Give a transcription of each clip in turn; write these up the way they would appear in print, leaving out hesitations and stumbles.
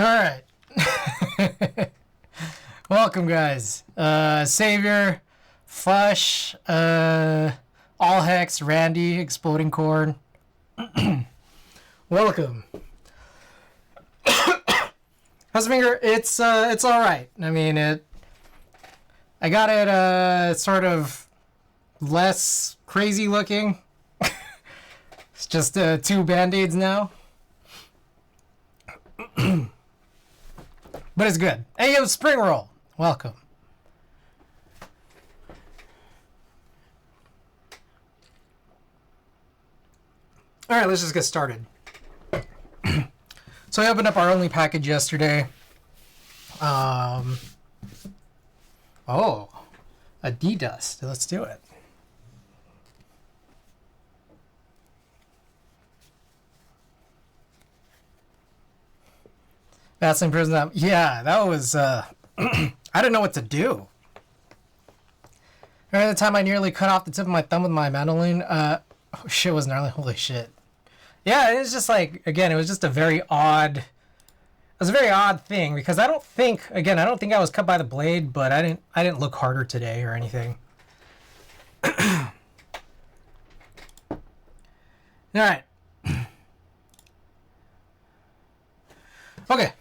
All right. Welcome, guys. Savior, Fush, All Hex, Randy, Exploding Corn. Welcome. How's the finger? It's all right. I mean, I got it sort of less crazy looking. It's just 2 band-aids now. But it's good. Hey, yo, Spring Roll. Welcome. All right, let's just get started. So I opened up our only package yesterday. Oh, a D-Dust. Let's do it. That's in prison. Yeah, that was, I didn't know what to do. Remember the time I nearly cut off the tip of my thumb with my mandolin? Oh, shit was gnarly. Holy shit. Yeah, it was just like, again, it was just a very odd, it was a very odd thing because I don't think I was cut by the blade, but I didn't look harder today or anything. All right. Okay.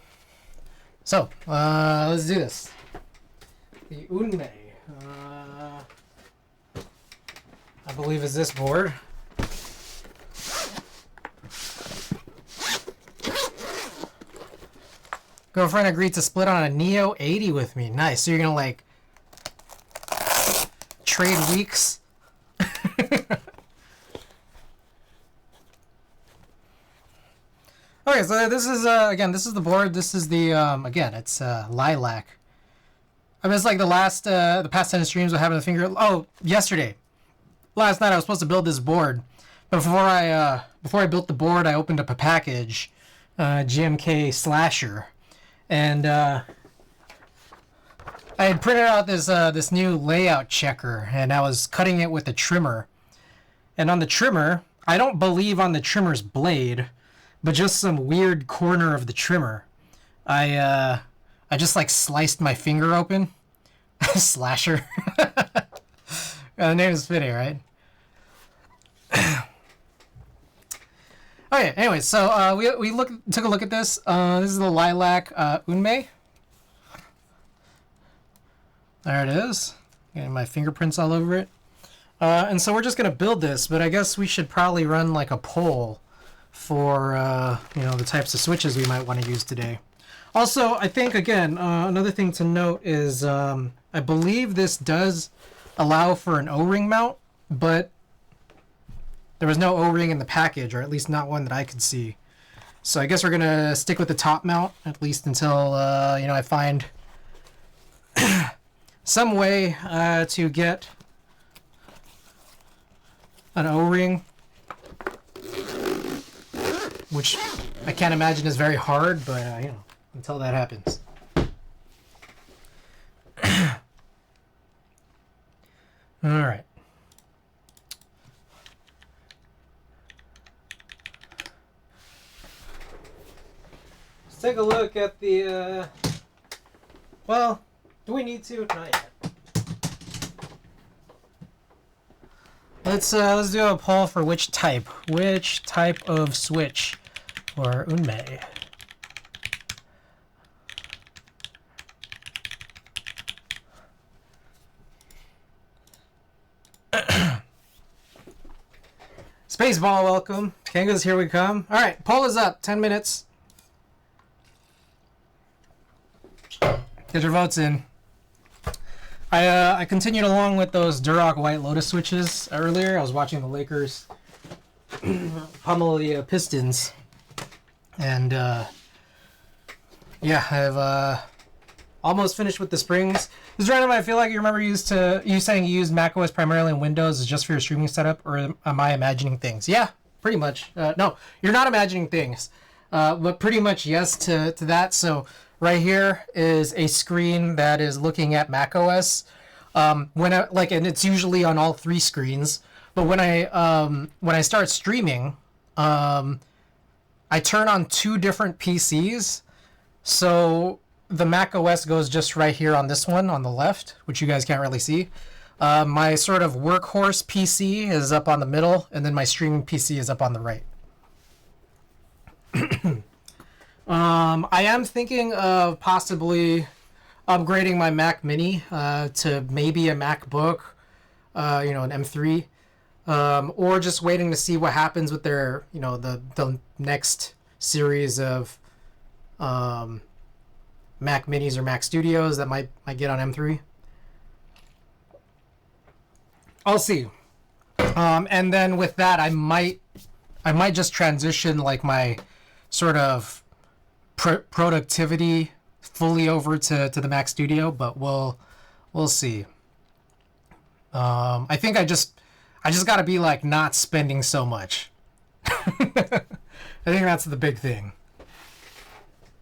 So, let's do this. The unmei, I believe is this board. Girlfriend agreed to split on a Neo 80 with me. Nice. So you're gonna like trade weeks? Okay, so this is again, this is the board. This is the again, it's lilac. I mean, it's like the past 10 streams of having the finger. Oh, yesterday, last night I was supposed to build this board, but before I built the board, I opened up a package, GMK Slasher, and I had printed out this new layout checker, and I was cutting it with a trimmer, and on the trimmer, I don't believe on the trimmer's blade, but just some weird corner of the trimmer, I just like sliced my finger open. Slasher. The name is fitting, right? Okay. Anyway, so we took a look at this. This is the lilac unmei. There it is. Getting my fingerprints all over it. And so we're just gonna build this, but I guess we should probably run like a poll for the types of switches we might want to use today. Also, I think again another thing to note is I believe this does allow for an O-ring mount, but there was no O-ring in the package, or at least not one that I could see. So I guess we're gonna stick with the top mount at least until I find some way to get an O-ring, which I can't imagine is very hard, but until that happens. All right. Let's take a look at the. Well, do we need to? Not yet. Let's do a poll for which type of switch for unmei. Spaceball, welcome. Kangas, here we come. All right, poll is up. 10 minutes. Get your votes in. I continued along with those Duroc White Lotus switches earlier. I was watching the Lakers pummel the Pistons, and I've almost finished with the springs. This is random. I feel like you remember you saying you use macOS primarily in Windows is just for your streaming setup, or am I imagining things? Yeah, pretty much. No, you're not imagining things, but pretty much yes to that. So right here is a screen that is looking at macOS. And it's usually on all 3 screens. But when I start streaming, I turn on 2 different PCs So the Mac OS goes just right here on this one on the left, which you guys can't really see. My sort of workhorse PC is up on the middle, and then my streaming PC is up on the right. I am thinking of possibly upgrading my Mac Mini to maybe a MacBook, an M3, or just waiting to see what happens with their, the next series of Mac Minis or Mac Studios that might get on M3. I'll see. And then with that, I might just transition like my sort of productivity fully over to the Mac Studio, but we'll see. I think I just got to be like not spending so much. I think that's the big thing.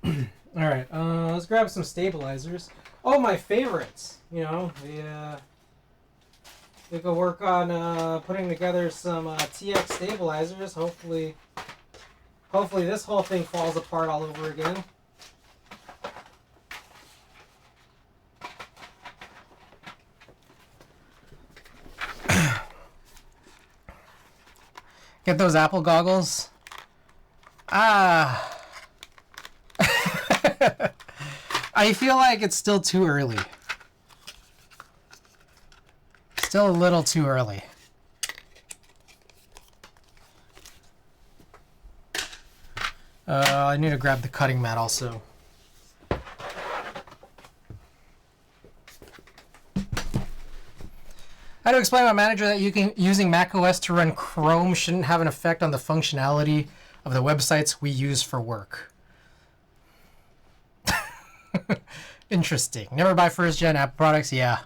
All right, let's grab some stabilizers. Oh, my favorites. We could work on putting together some TX stabilizers. Hopefully this whole thing falls apart all over again. Get those Apple goggles. I feel like it's still too early. Still a little too early. I need to grab the cutting mat also. I had to explain to my manager that using macOS to run Chrome shouldn't have an effect on the functionality of the websites we use for work. Interesting. Never buy first-gen Apple products? Yeah.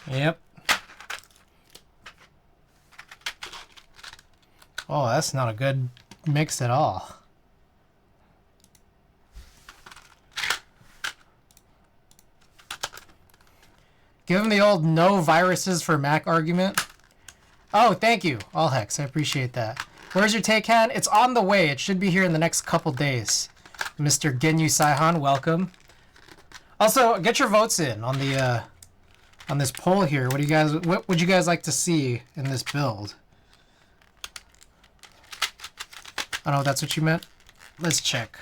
Yep. Oh, that's not a good mix at all. Give him the old no viruses for Mac argument. Oh, thank you, Allhex. I appreciate that. Where's your take hand? It's on the way. It should be here in the next couple days. Mr. Genyu Saihan, welcome. Also, get your votes in on the on this poll here. What would you guys like to see in this build? I don't know if that's what you meant. Let's check.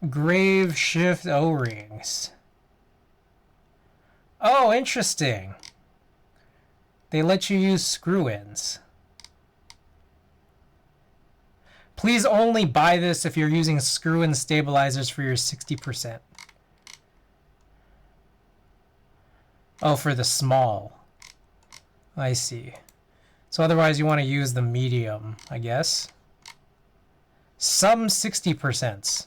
Grave shift O-rings. Oh, interesting. They let you use screw-ins. Please only buy this if you're using screw-in stabilizers for your 60%. Oh, for the small. I see. So otherwise you want to use the medium, I guess. Some 60%.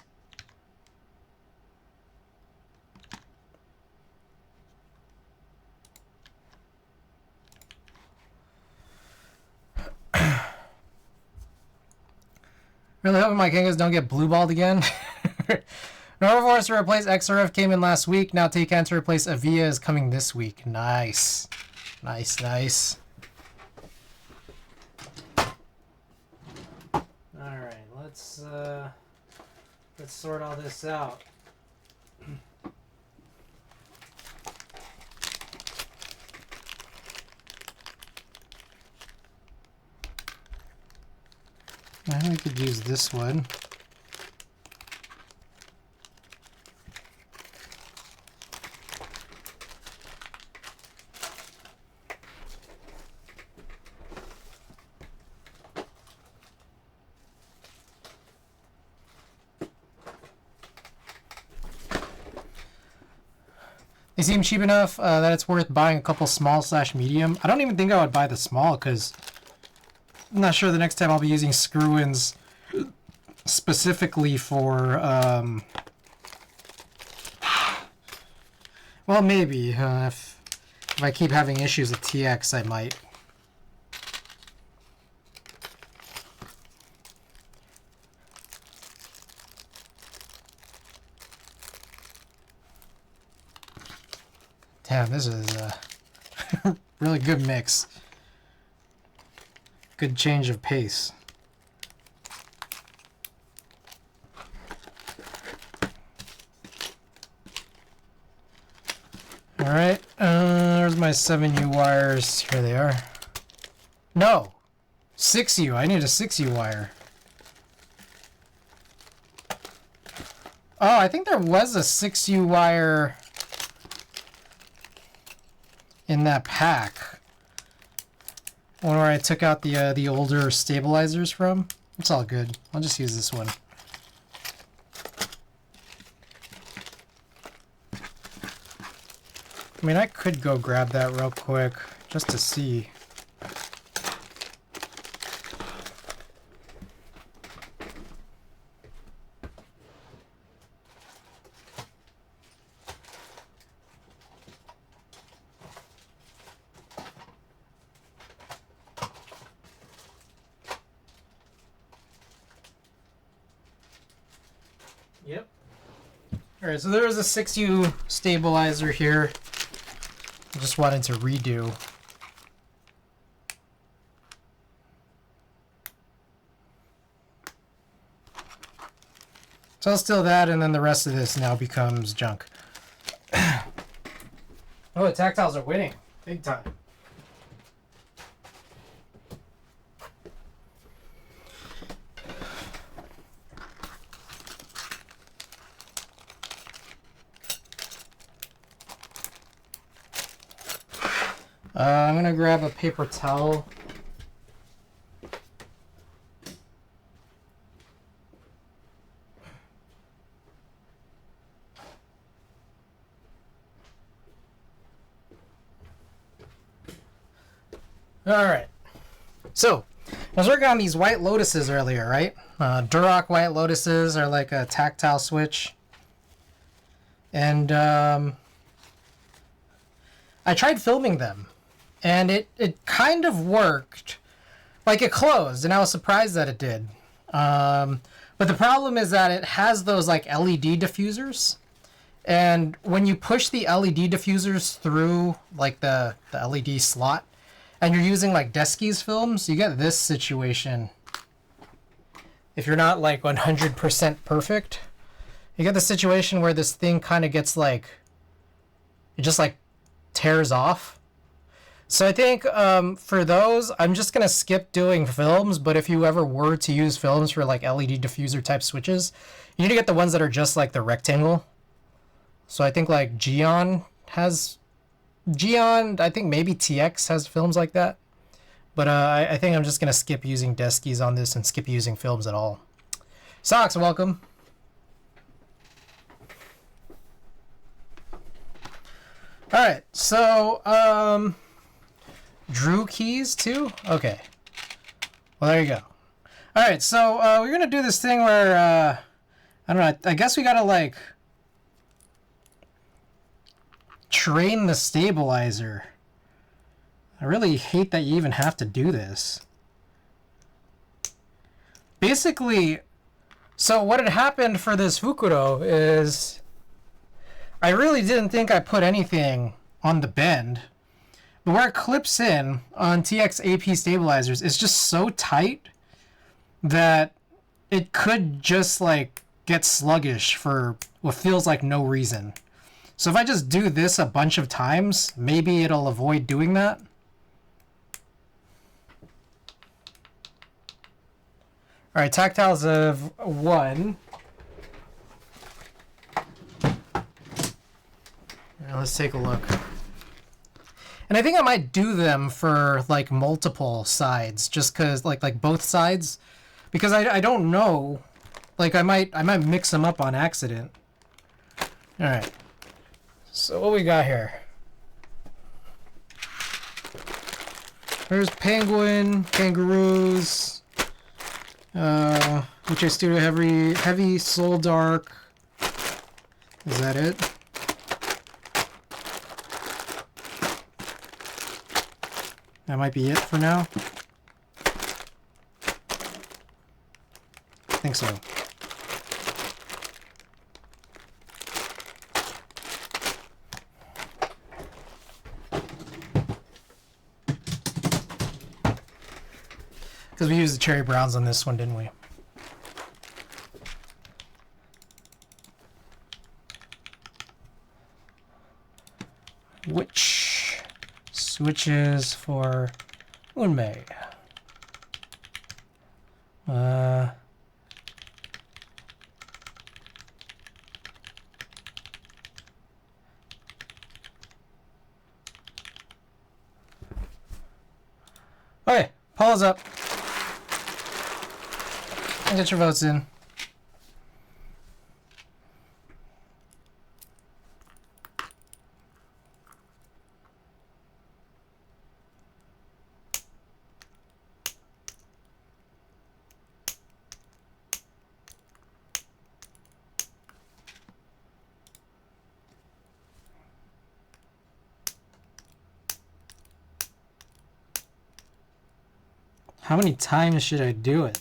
Really hoping my Kangas don't get blue-balled again. Norvoforce to replace XRF came in last week. Now Taycan to replace Avia is coming this week. Nice. Nice, nice. Alright, let's sort all this out. I think we could use this one. They seem cheap enough that it's worth buying a couple small/medium. I don't even think I would buy the small because I'm not sure the next time I'll be using screw-ins specifically for, well, maybe. If I keep having issues with TX, I might. Damn, this is a really good mix. Good change of pace. Alright, there's my 7U wires. Here they are. No! 6U. I need a 6U wire. Oh, I think there was a 6U wire in that pack. One where I took out the older stabilizers from. It's all good. I'll just use this one. I mean, I could go grab that real quick just to see. Yep. Alright, so there's a 6U stabilizer here. I just wanted to redo. So I'll steal that, and then the rest of this now becomes junk. Oh, the tactiles are winning. Big time. I'm gonna grab a paper towel. Alright. So, I was working on these white lotuses earlier, right? Duroc white lotuses are like a tactile switch. And I tried filming them. And it kind of worked. Like, it closed, and I was surprised that it did. But the problem is that it has those, like, LED diffusers. And when you push the LED diffusers through, like, the LED slot, and you're using, like, Deski's films, you get this situation. If you're not, like, 100% perfect, you get the situation where this thing kind of gets, like, it just, like, tears off. So I think for those, I'm just going to skip doing films, but if you ever were to use films for like LED diffuser type switches, you need to get the ones that are just like the rectangle. So I think like Geon, I think maybe TX has films like that. But I think I'm just going to skip using Deskies on this and skip using films at all. Socks, welcome. Alright, so, Drew keys too? Okay. Well, there you go. Alright, so we're going to do this thing where, I don't know, I guess we got to, like, train the stabilizer. I really hate that you even have to do this. Basically, so what had happened for this Fukuro is I really didn't think I put anything on the bend. But where it clips in on TX AP stabilizers is just so tight that it could just like get sluggish for what feels like no reason. So if I just do this a bunch of times, maybe it'll avoid doing that. Alright, tactiles of 1. Alright, let's take a look. And I think I might do them for like multiple sides, just cause like both sides, because I don't know, like I might mix them up on accident. All right. So what we got here? There's penguin, kangaroos, which is Studio Heavy, Soul Dark. Is that it? That might be it for now. I think so. Because we used the cherry browns on this one, didn't we? Which switches for unmei? Okay, poll is up. Get your votes in. How many times should I do it?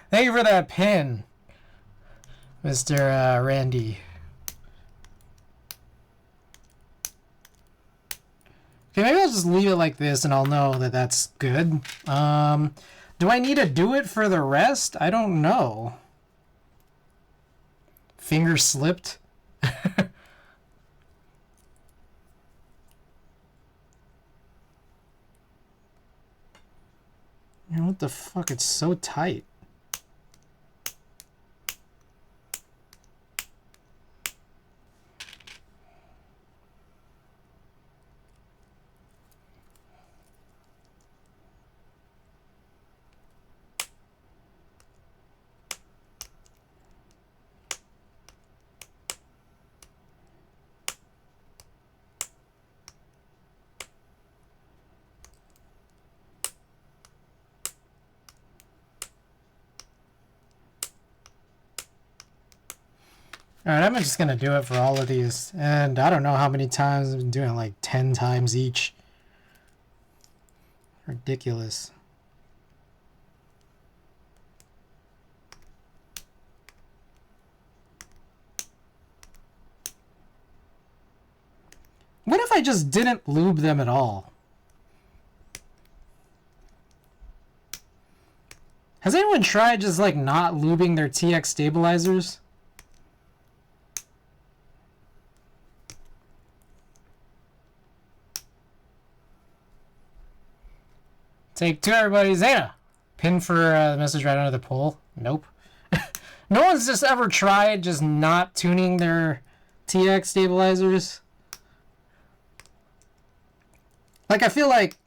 Thank you for that pin, Mr. Randy. Okay, maybe I'll just leave it like this and I'll know that that's good. Do I need to do it for the rest? I don't know. Finger slipped. What the fuck? It's so tight. Alright, I'm just gonna do it for all of these. And I don't know how many times. I've been doing it like 10 times each. Ridiculous. What if I just didn't lube them at all? Has anyone tried just like not lubing their TX stabilizers? Take two, everybody. Zayna. Pin for the message right under the poll. Nope. No one's just ever tried just not tuning their TX stabilizers. Like, I feel like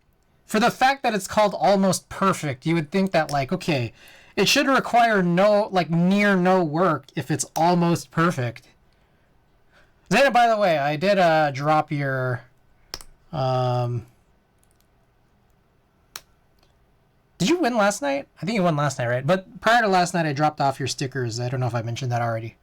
for the fact that it's called almost perfect, you would think that, like, okay, it should require no, like, near no work if it's almost perfect. Zayna, by the way, I did drop your Did you win last night? I think you won last night, right? But prior to last night, I dropped off your stickers. I don't know if I mentioned that already.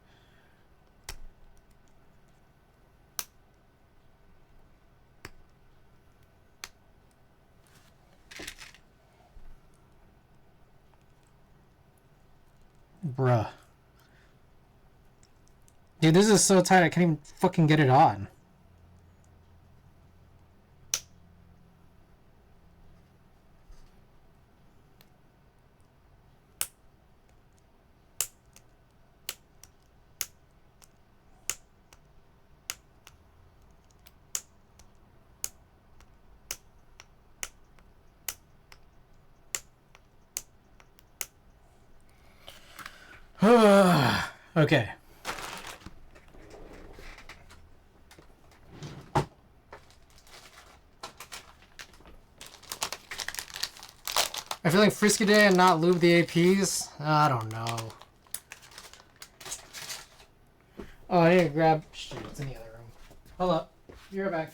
Bruh. Dude, this is so tight, I can't even fucking get it on. Okay. I'm feeling frisky today and not lube the APs? I don't know. Oh, I need to grab... Shit, it's in the other room. Hold up. Be right back.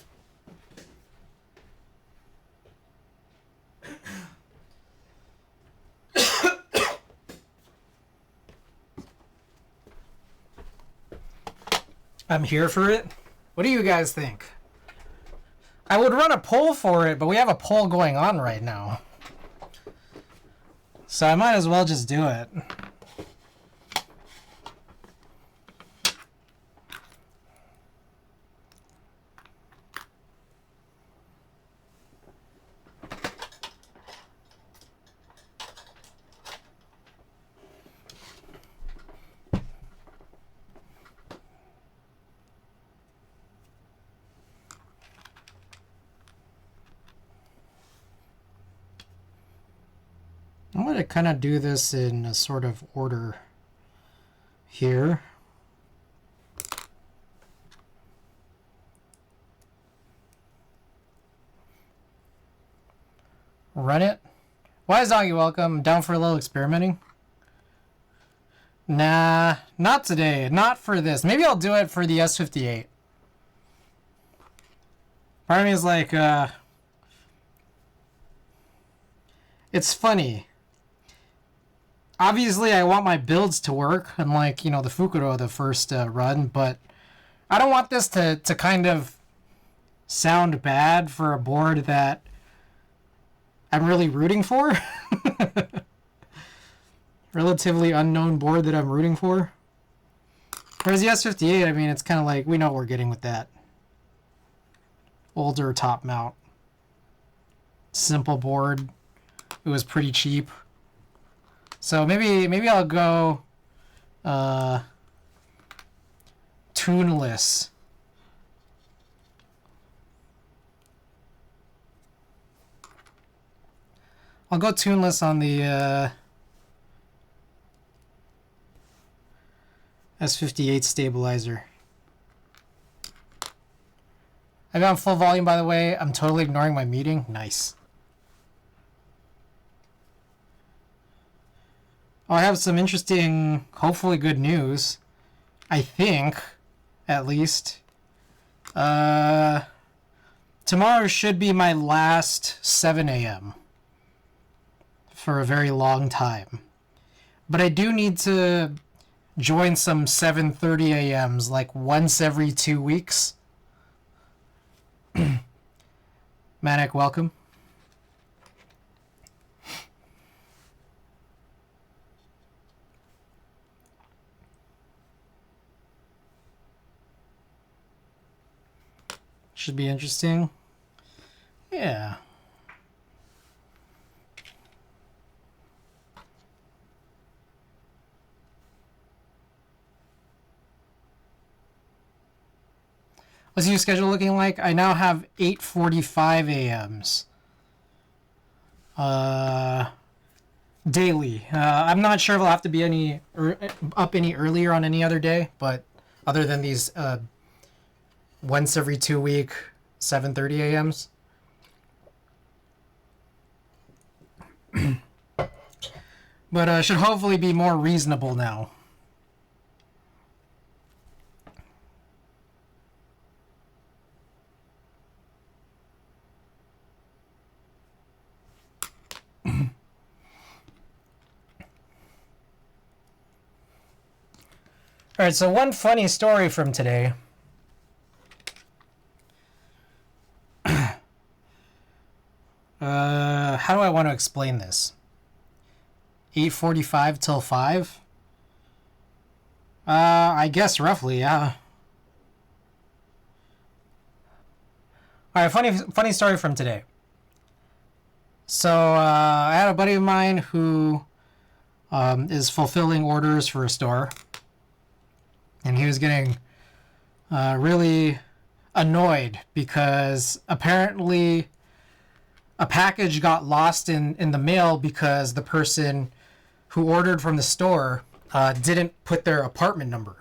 I'm here for it. What do you guys think? I would run a poll for it, but we have a poll going on right now. So I might as well just do it. I'm going to kind of do this in a sort of order here. Run it. Why is Doggy welcome? Down for a little experimenting? Nah, not today. Not for this. Maybe I'll do it for the S58. Part of me is like, it's funny. Obviously, I want my builds to work, unlike, you know, the Fukuro, the first run, but I don't want this to kind of sound bad for a board that I'm really rooting for. Relatively unknown board that I'm rooting for. Whereas the S58, I mean, it's kind of like, we know what we're getting with that. Older top mount. Simple board. It was pretty cheap. So maybe I'll go tuneless. I'll go tuneless on the S58 stabilizer. I got on full volume, by the way. I'm totally ignoring my meeting. Nice. Oh, I have some interesting, hopefully good news. I think, at least. Tomorrow should be my last 7 a.m. for a very long time. But I do need to join some 7:30 a.m.s like once every 2 weeks. Manic, welcome. Should be interesting. Yeah. What's your schedule looking like? I now have 8:45 a.m.s. Daily. I'm not sure if I'll have to be up any earlier on any other day, but other than these once every 2 week 7:30 a.m.s. But should hopefully be more reasonable now. All right, so one funny story from today. How do I want to explain this? 8:45 till 5? I guess roughly, yeah. All right, funny story from today. So I had a buddy of mine who is fulfilling orders for a store, and he was getting really annoyed because apparently a package got lost in the mail because the person who ordered from the store didn't put their apartment number.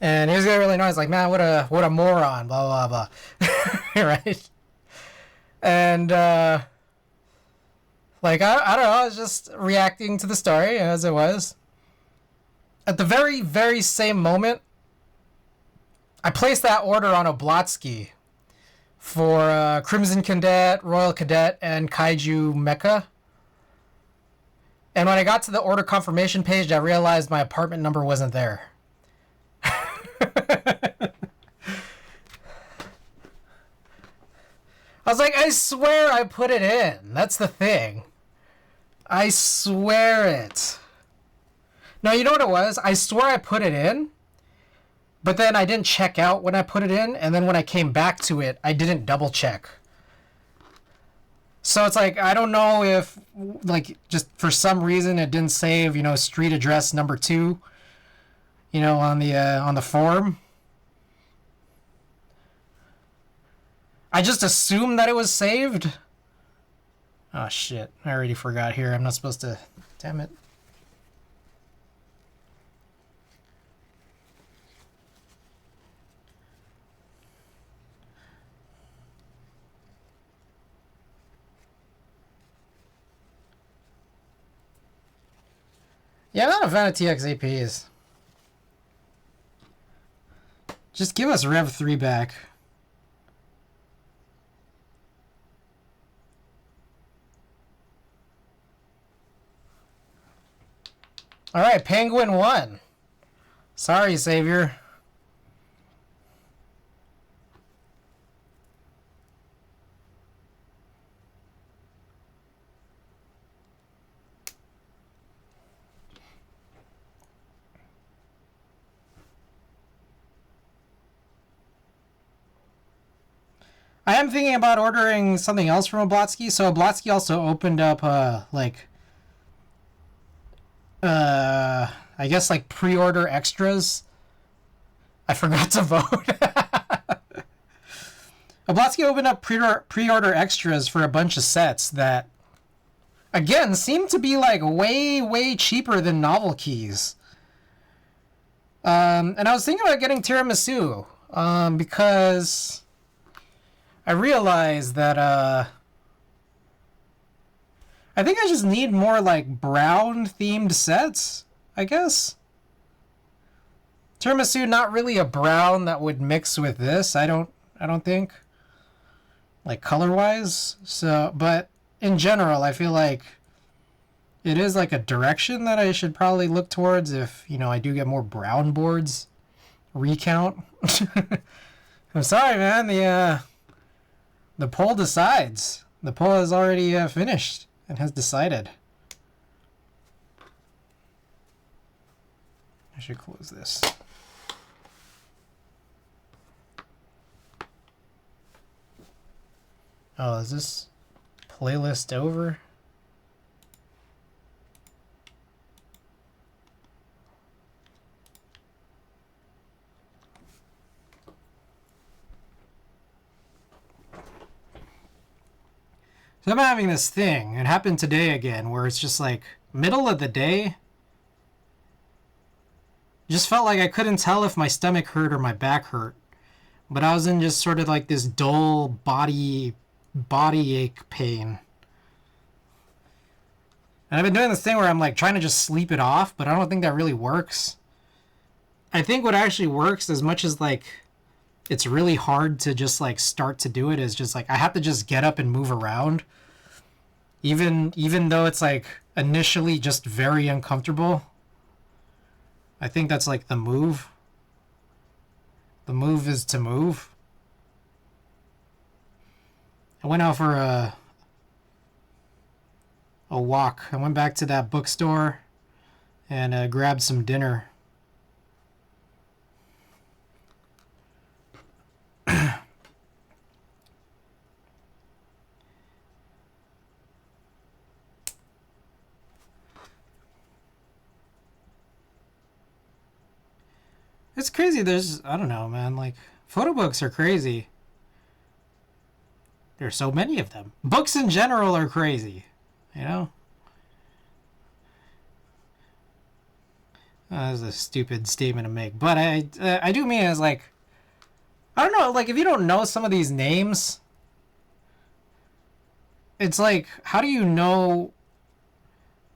And he was getting really annoyed. Like, man, what a moron, blah, blah, blah. Right? And, like, I don't know, I was just reacting to the story as it was. At the very, very same moment, I placed that order on Oblotsky for Crimson Cadet, Royal Cadet, and Kaiju Mecha. And when I got to the order confirmation page, I realized my apartment number wasn't there. I was like, I swear I put it in. That's the thing. I swear it. No, you know what it was? I swear I put it in, but then I didn't check out when I put it in, and then when I came back to it, I didn't double check. So it's like, I don't know if, like, just for some reason it didn't save, you know, street address number 2, you know, on the form. I just assumed that it was saved. Oh shit, I already forgot here. I'm not supposed to... Damn it. Yeah, I'm not a fan of TXAPs. Just give us Rev 3 back. Alright, Penguin won. Sorry, Savior. I am thinking about ordering something else from Oblotsky. So Oblotsky also opened up, I guess like pre-order extras. I forgot to vote. Oblotsky opened up pre-order extras for a bunch of sets that, again, seem to be like way cheaper than novel keys. And I was thinking about getting tiramisu, because I realized that I think I just need more like brown themed sets, I guess. Tiramisu, not really a brown that would mix with this, I don't think. Like color wise. So, but in general, I feel like it is like a direction that I should probably look towards if, you know, I do get more brown boards. Recount. I'm sorry, man, the poll decides. The poll has already finished and has decided. I should close this. Oh, is this playlist over? So I'm having this thing. It happened today again, where it's just like middle of the day. Just felt like I couldn't tell if my stomach hurt or my back hurt. But I was in just sort of like this dull body ache pain. And I've been doing this thing where I'm like trying to just sleep it off, but I don't think that really works. I think what actually works, as much as like it's really hard to just like start to do it, is just like I have to just get up and move around. Even though it's like initially just very uncomfortable. I think that's like the move. The move is to move. I went out for a walk. I went back to that bookstore and grabbed some dinner. It's crazy. I don't know, man. Like, photo books are crazy. There's so many of them. Books in general are crazy, you know? That's a stupid statement to make. But I do mean as like, I don't know, like if you don't know some of these names, it's like, how do you know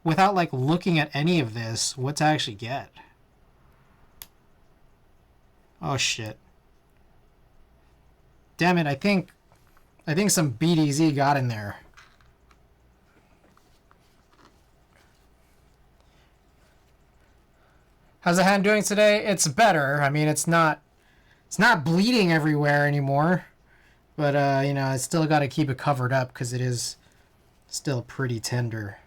without like looking at any of this what to actually get? Oh shit. Damn it, I think some BDZ got in there. How's the hand doing today? It's better. I mean, it's not bleeding everywhere anymore. But you know, I still got to keep it covered up because it is still pretty tender.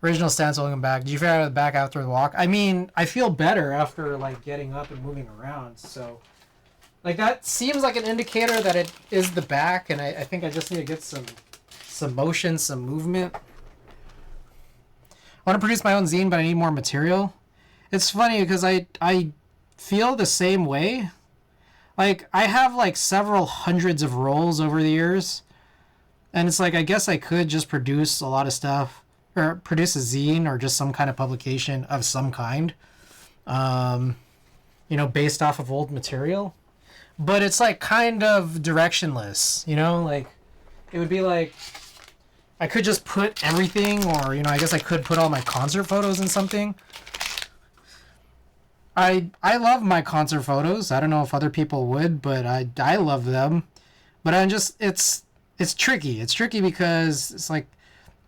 Original stance, welcome back. Did you figure out the back after the walk? I mean, I feel better after like getting up and moving around. So, like that seems like an indicator that it is the back, and I think I just need to get some motion, some movement. I want to produce my own zine, but I need more material. It's funny because I feel the same way. Like I have like several hundreds of rolls over the years. And it's like, I guess I could just produce a lot of stuff, or produce a zine or just some kind of publication of some kind, based off of old material. But it's like kind of directionless, like it would be like I could just put everything, or, I guess I could put all my concert photos in something. I love my concert photos. I don't know if other people would, but I love them. But it's tricky. It's tricky because it's like,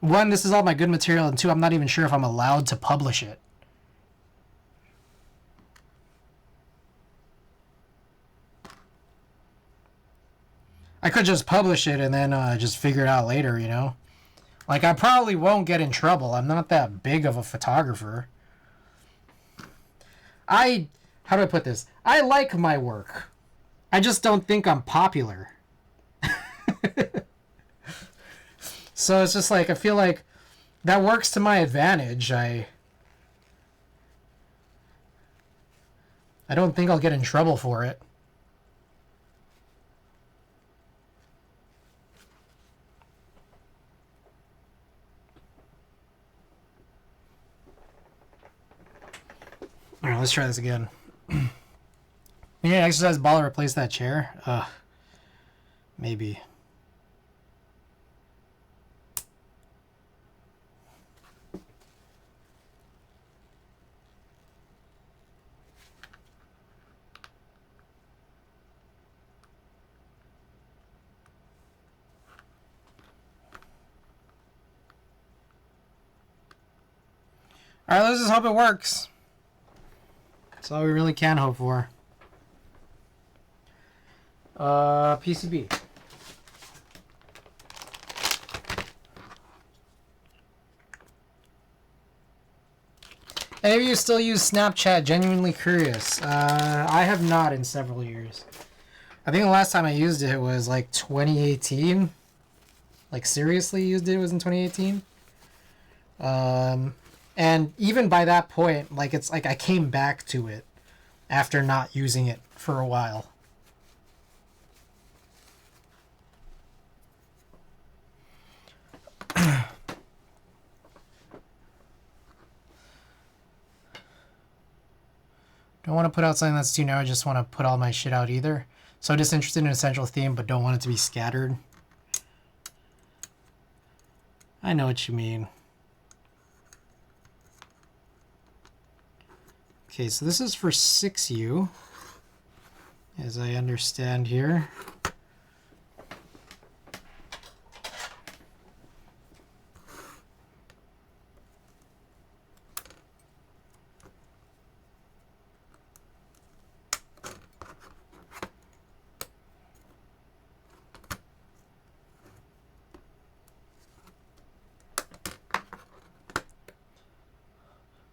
one, this is all my good material, and two, I'm not even sure if I'm allowed to publish it. I could just publish it and then just figure it out later, Like, I probably won't get in trouble. I'm not that big of a photographer. How do I put this? I like my work. I just don't think I'm popular. So it's just like, I feel like that works to my advantage. I don't think I'll get in trouble for it. Alright, let's try this again. Yeah, exercise ball to replace that chair? Maybe. Alright, let's just hope it works. That's all we really can hope for. PCB. Any of you still use Snapchat? Genuinely curious. I have not in several years. I think the last time I used it was like 2018. Like, seriously used it was in 2018. And even by that point, like, it's like I came back to it after not using it for a while. Don't want to put out something that's too narrow, just want to put all my shit out either. So just interested in a central theme, but don't want it to be scattered. I know what you mean. Okay, so this is for 6U, as I understand here.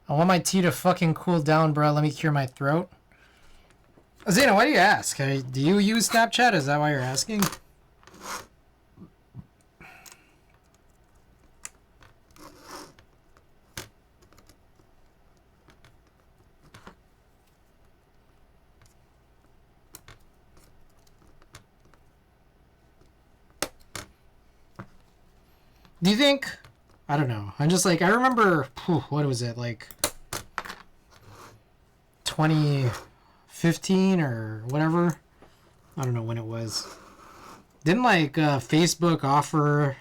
I want my tea to fucking cool down, bro. Let me cure my throat. Zena, why do you ask? Do you use Snapchat? Is that why you're asking? Do you think... I don't know. I'm just like, I remember, what was it, like 2015 or whatever? I don't know when it was. Didn't like Facebook offer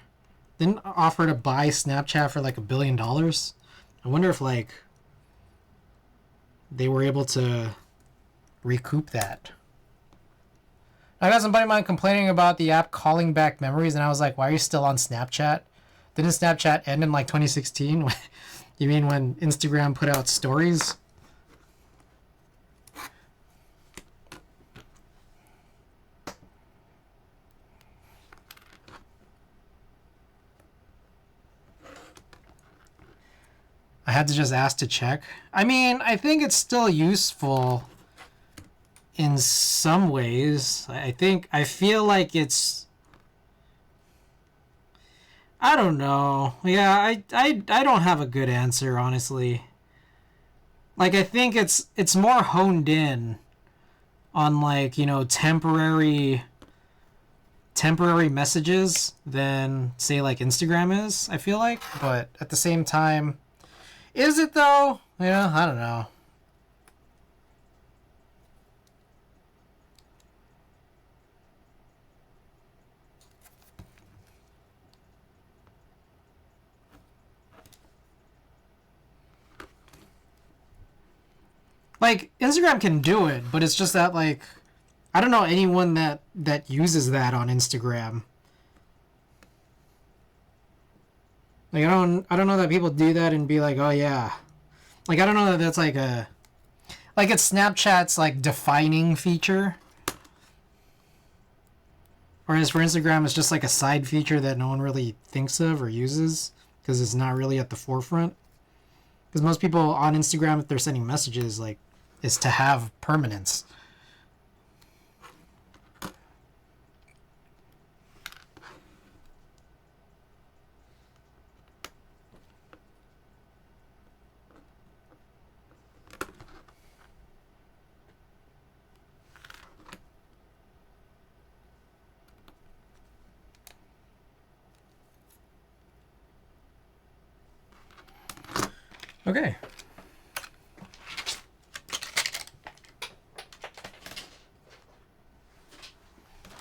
to buy Snapchat for like $1 billion? I wonder if like they were able to recoup that. I got somebody of mine complaining about the app calling back memories, and I was like, why are you still on Snapchat? Didn't Snapchat end in like 2016? You mean when Instagram put out stories? I had to just ask to check. I mean, I think it's still useful in some ways. I feel like it's... I don't know. Yeah, I don't have a good answer, honestly. Like, I think it's more honed in on, like, temporary temporary messages than, say, like Instagram is, I feel like. But at the same time, is it though? Yeah, I don't know. Like, Instagram can do it, but it's just that, like, I don't know anyone that uses that on Instagram. Like, I don't know that people do that and be like, oh yeah. Like, I don't know that that's like a, like, it's Snapchat's like defining feature. Whereas for Instagram, it's just like a side feature that no one really thinks of or uses because it's not really at the forefront. Because most people on Instagram, if they're sending messages, like, is to have permanence. Okay.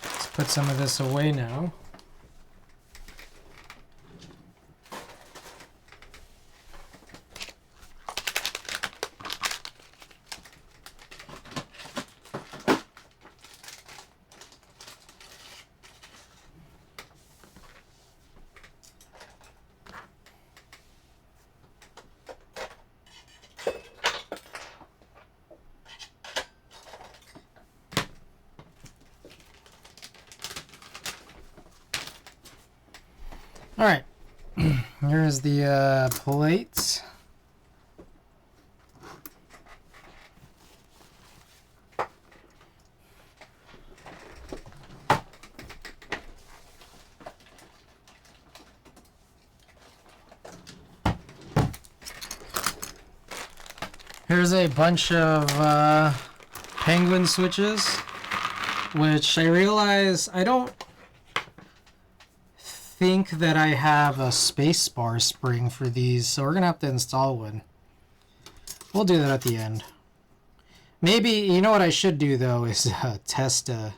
Let's put some of this away now. All right, here's the plate. Here's a bunch of penguin switches, which I realize I don't think that I have a spacebar spring for these, so we're gonna have to install one. We'll do that at the end. Maybe, you know what I should do though is test the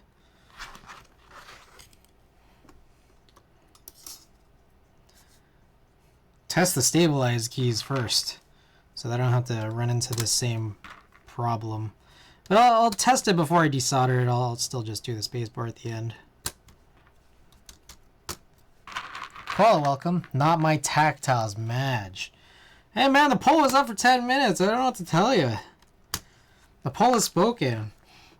stabilized keys first, so that I don't have to run into the same problem. But I'll test it before I desolder it. I'll still just do the spacebar at the end. Call welcome. Not my tactiles, Madge. Hey man, the poll is up for 10 minutes. I don't know what to tell you. The poll is spoken.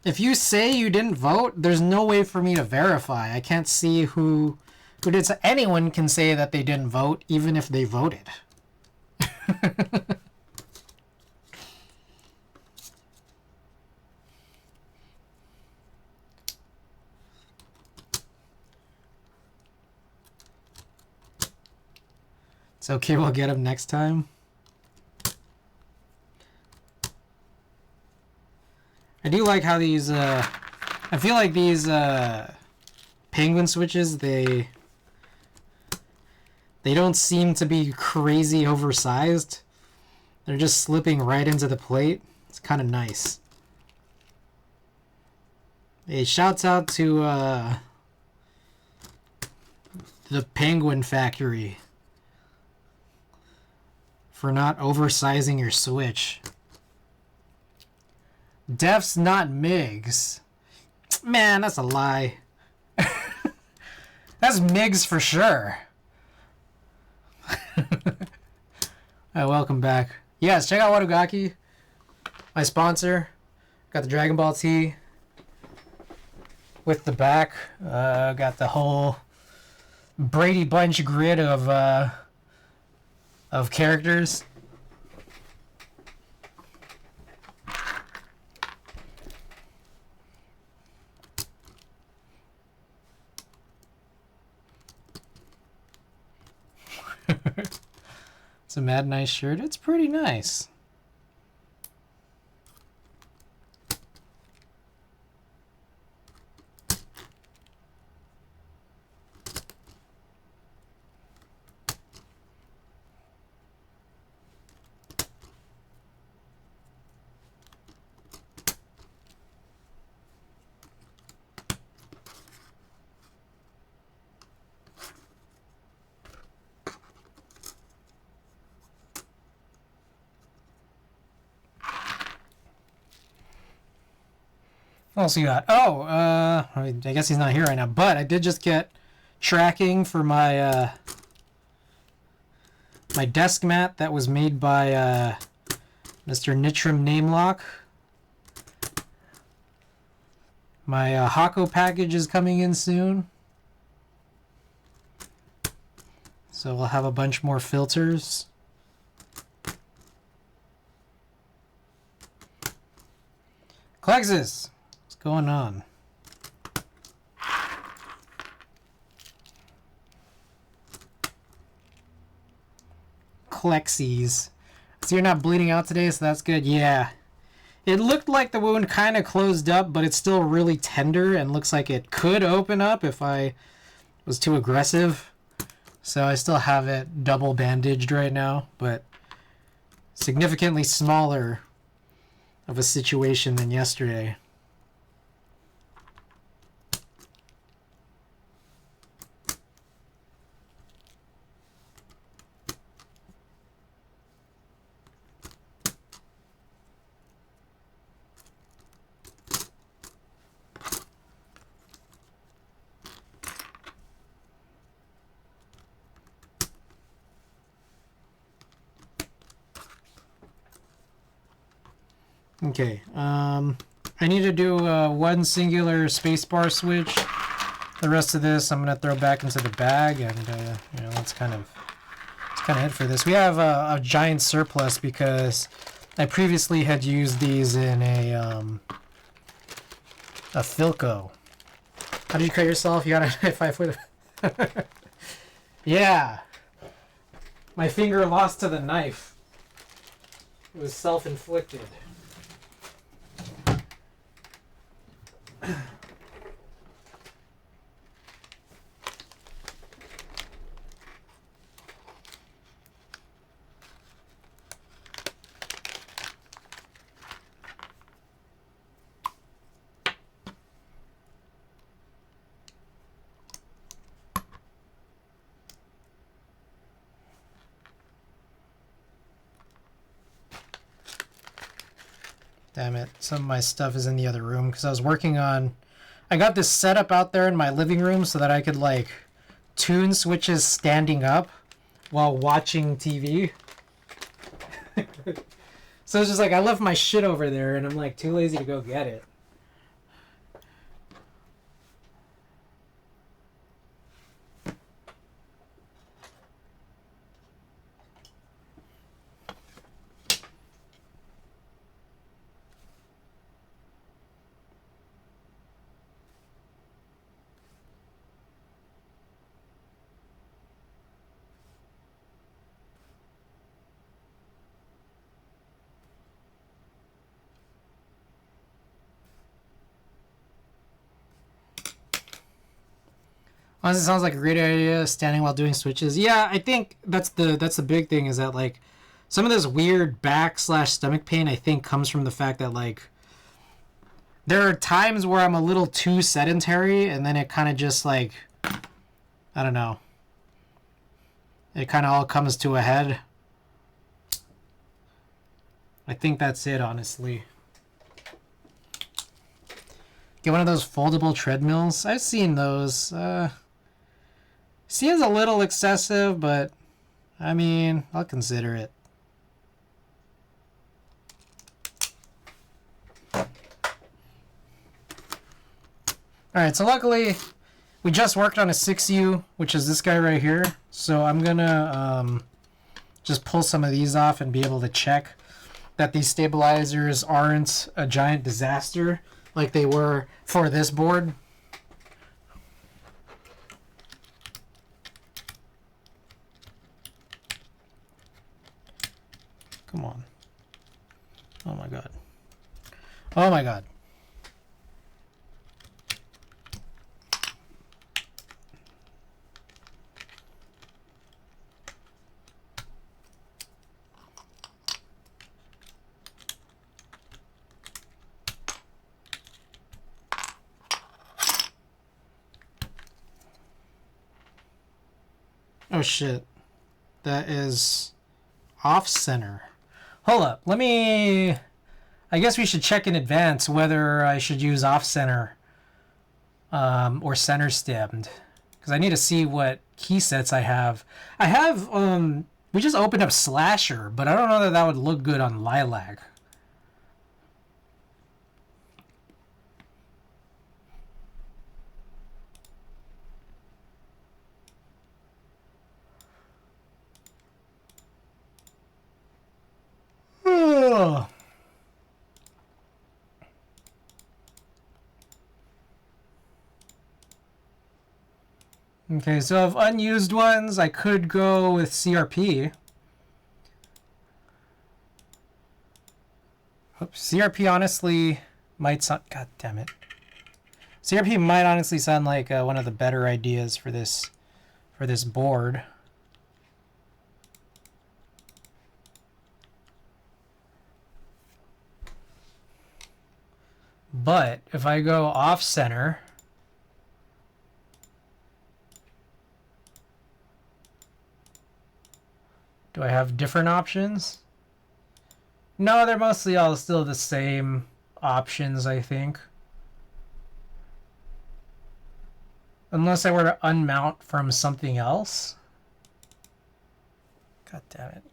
If you say you didn't vote, there's no way for me to verify. I can't see who did. So anyone can say that they didn't vote, even if they voted. It's okay, we'll get them next time. I do like how these, I feel like these penguin switches, they don't seem to be crazy oversized. They're just slipping right into the plate. It's kind of nice. Hey, shouts out to the Penguin Factory for not oversizing your Switch. Def's not MIGs. Man, that's a lie. That's MIGs for sure. Alright, welcome back. Yes, check out Wadugaki, my sponsor. Got the Dragon Ball tee with the back. Got the whole Brady Bunch grid of characters. It's a mad nice shirt. It's pretty nice. What else you got? Oh, I guess he's not here right now, but I did just get tracking for my my desk mat that was made by Mr. Nitram Namelock. My Hako package is coming in soon. So we'll have a bunch more filters. Klexus, what's going on? Klexies. So you're not bleeding out today, so that's good. Yeah. It looked like the wound kind of closed up, but it's still really tender and looks like it could open up if I was too aggressive. So I still have it double bandaged right now, but significantly smaller of a situation than yesterday. Okay, I need to do one singular spacebar switch. The rest of this I'm gonna throw back into the bag, and you know, that's kind of it for this. We have a giant surplus because I previously had used these in a Philco. How did you cut yourself? You got a 5-foot. Yeah, my finger lost to the knife. It was self-inflicted. Damn it, some of my stuff is in the other room because I was working on... I got this setup out there in my living room so that I could, like, tune switches standing up while watching TV. So it's just like, I left my shit over there and I'm, like, too lazy to go get it. Honestly, it sounds like a great idea, standing while doing switches. Yeah, I think that's the big thing, is that, like, some of this weird back/stomach pain, I think, comes from the fact that, like, there are times where I'm a little too sedentary, and then it kind of just, like, I don't know. It kind of all comes to a head. I think that's it, honestly. Get one of those foldable treadmills. I've seen those. Seems a little excessive, but I mean, I'll consider it. Alright, so luckily we just worked on a 6U, which is this guy right here. So I'm gonna just pull some of these off and be able to check that these stabilizers aren't a giant disaster like they were for this board. Come on. Oh my god. Oh my god. Oh shit. That is off center. Hold up. Let me... I guess we should check in advance whether I should use off-center or center stemmed. Because I need to see what key sets I have. I have, we just opened up Slasher, but I don't know that that would look good on Lilac. Okay, so of unused ones, I could go with CRP. CRP honestly might sound... God damn it. CRP might honestly sound like one of the better ideas for this board. But if I go off center, do I have different options? No, they're mostly all still the same options, I think. Unless I were to unmount from something else. God damn it.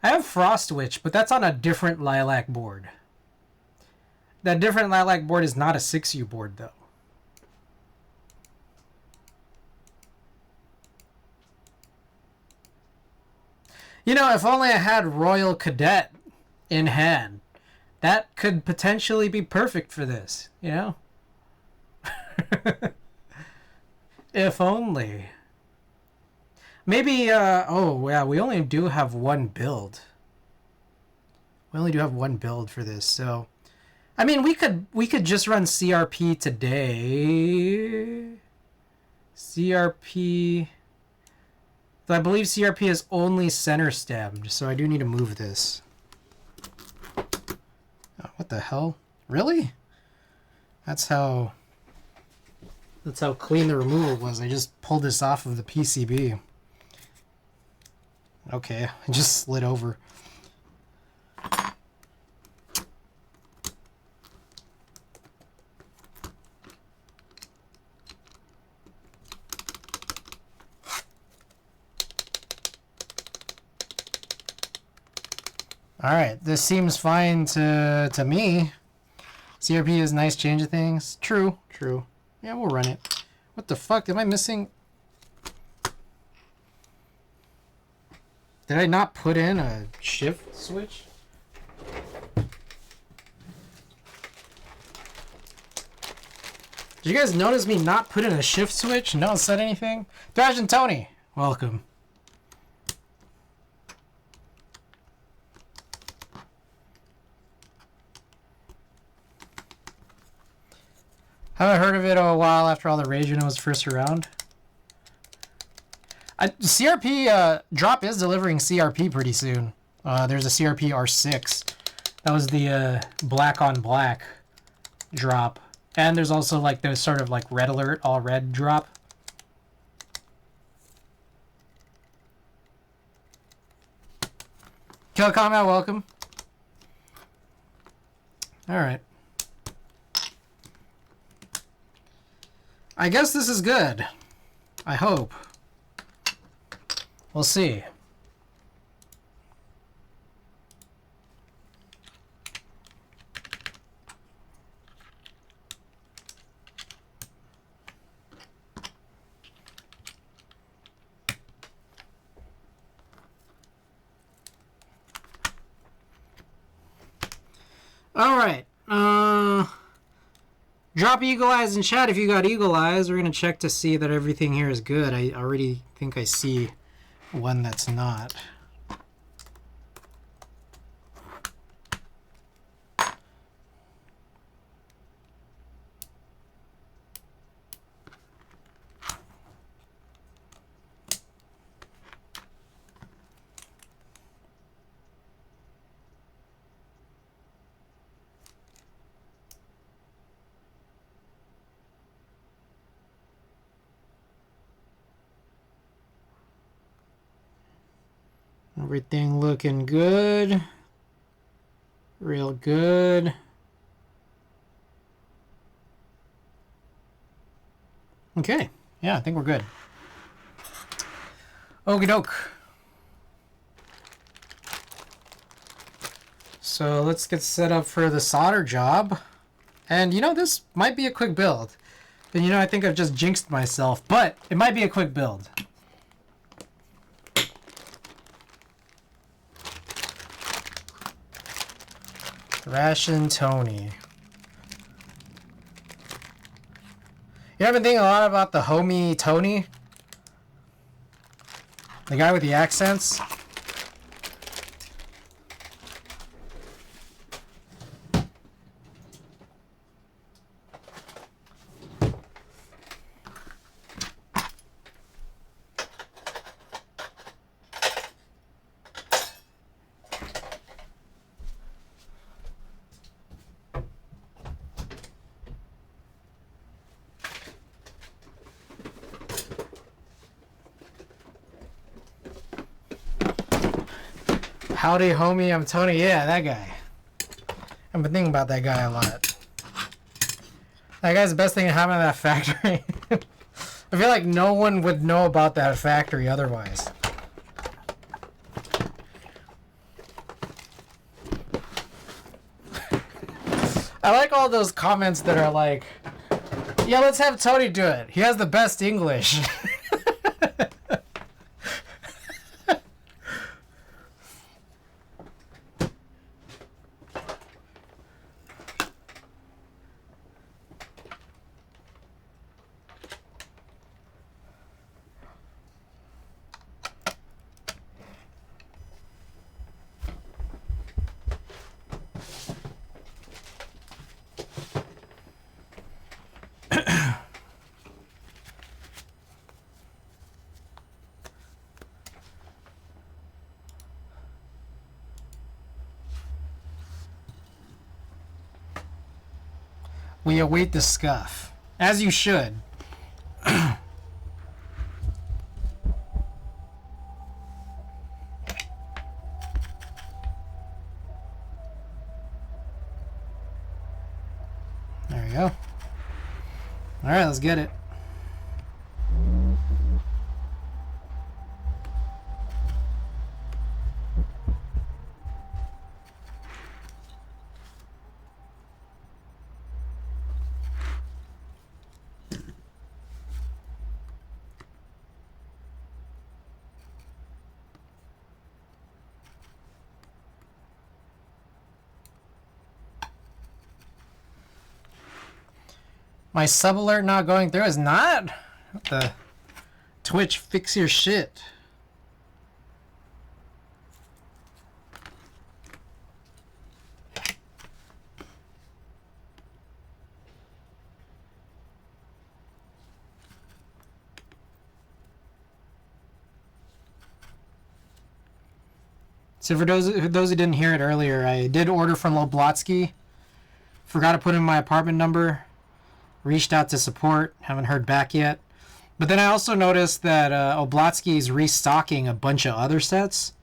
I have Frost Witch, but that's on a different Lilac board. That different Lilac board is not a 6U board, though. You know, if only I had Royal Cadet in hand, that could potentially be perfect for this, you know? If only. Maybe, oh, yeah, we only do have one build. We only do have one build for this, so... I mean, we could just run CRP today. CRP... I believe CRP is only center stemmed, so I do need to move this. Oh, what the hell? Really? That's how clean the removal was. I just pulled this off of the PCB. Okay, I just slid over. Alright, this seems fine to me. CRP is a nice change of things. True, true. Yeah, we'll run it. What the fuck? Am I missing? Did I not put in a shift switch? Did you guys notice me not put in a shift switch? No one said anything? Thrash and Tony, welcome. Haven't heard of it a while after all the rage when it was first around. CRP, Drop is delivering CRP pretty soon. There's a CRP R6. That was the black on black drop. And there's also like the sort of like red alert, all red drop. Kill Combat, welcome. Alright. I guess this is good. I hope. We'll see. All right. Drop Eagle Eyes in chat if you got Eagle Eyes. We're going to check to see that everything here is good. I already think I see one that's not. Everything looking good. Real good. Okay. Yeah, I think we're good. Okie doke. So let's get set up for the solder job. And you know, this might be a quick build. And you know, I think I've just jinxed myself, but it might be a quick build. Ration Tony. You know, I've been thinking a lot about the homie Tony. The guy with the accents. Howdy, homie, I'm Tony. Yeah, that guy. I've been thinking about that guy a lot. That guy's the best thing that happened to that factory. I feel like no one would know about that factory otherwise. I like all those comments that are like, yeah, let's have Tony do it. He has the best English. We await the scuff. As you should. There we go. Alright, let's get it. My sub alert not going through is not? What the Twitch, fix your shit. So for those who didn't hear it earlier, I did order from Loblatsky. Forgot to put in my apartment number. Reached out to support. Haven't heard back yet. But then I also noticed that Oblatsky is restocking a bunch of other sets.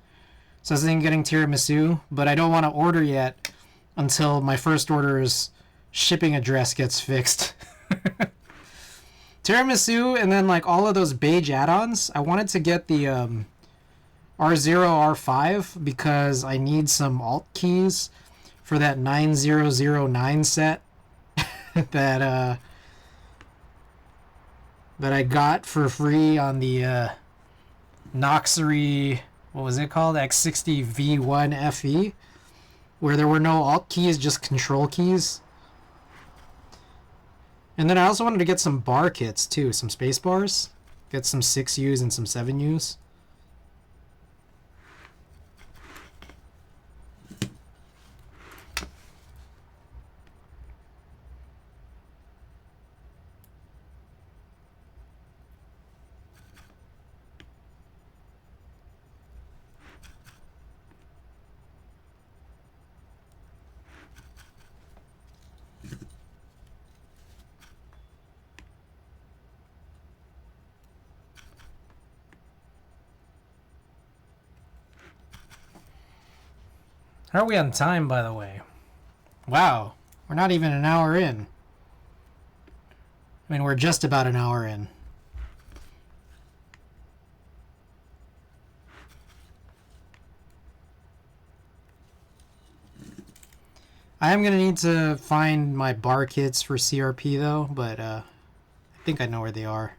So I was thinking getting tiramisu, but I don't want to order yet until my first order's shipping address gets fixed. Tiramisu and then like all of those beige add-ons. I wanted to get the R0, R5 because I need some alt keys for that 9009 set that I got for free on the Noxery, what was it called? X60 V1 FE, where there were no alt keys, just control keys. And then I also wanted to get some bar kits too, some space bars. Get some 6Us and some 7Us. How are we on time, by the way? Wow, we're not even an hour in. I mean, we're just about an hour in. I am going to need to find my bar kits for CRP, though, but I think I know where they are.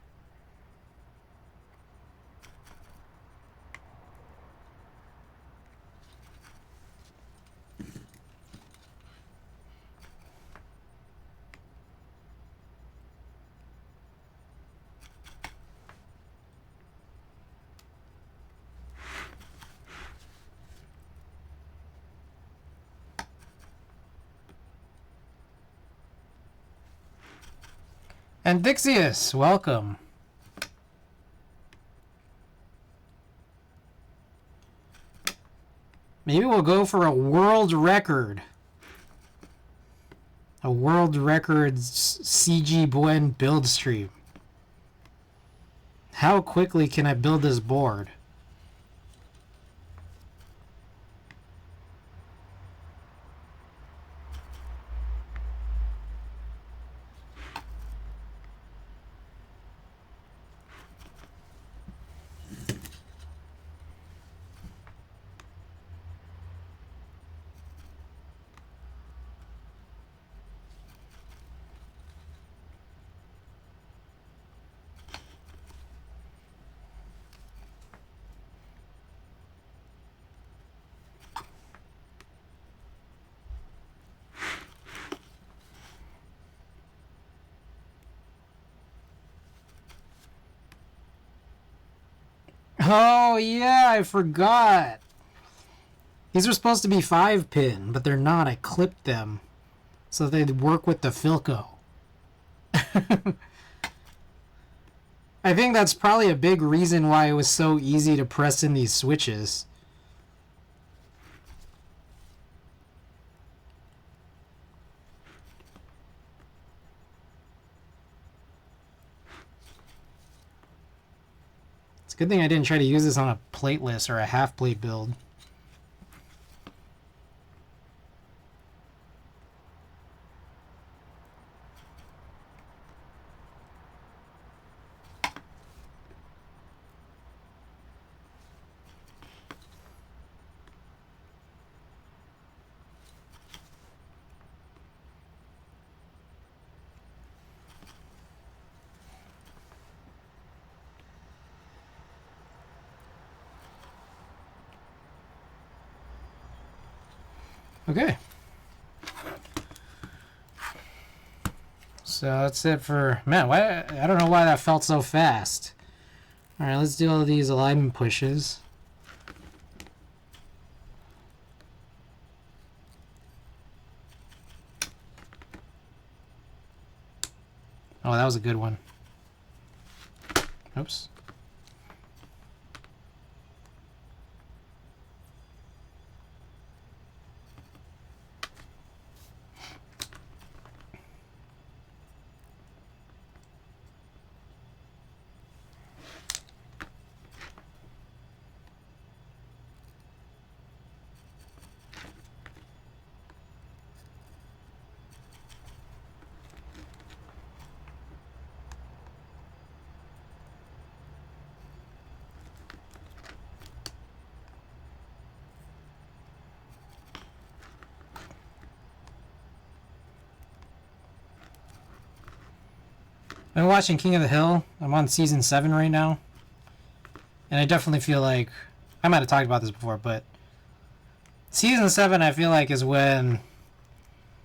And Dixius, welcome. Maybe we'll go for a world record. A world record CG Buen build stream. How quickly can I build this board? Oh, yeah, I forgot. These are supposed to be 5-pin, but they're not. I clipped them so they'd work with the Philco. I think that's probably a big reason why it was so easy to press in these switches. It's a good thing I didn't try to use this on a plateless or a half plate build. Okay. So that's it for... Man, why, I don't know why that felt so fast. Alright, let's do all these alignment pushes. Oh, that was a good one. Oops. I'm watching King of the Hill. I'm on season 7 right now. And I definitely feel like... I might have talked about this before, but... Season 7, I feel like, is when...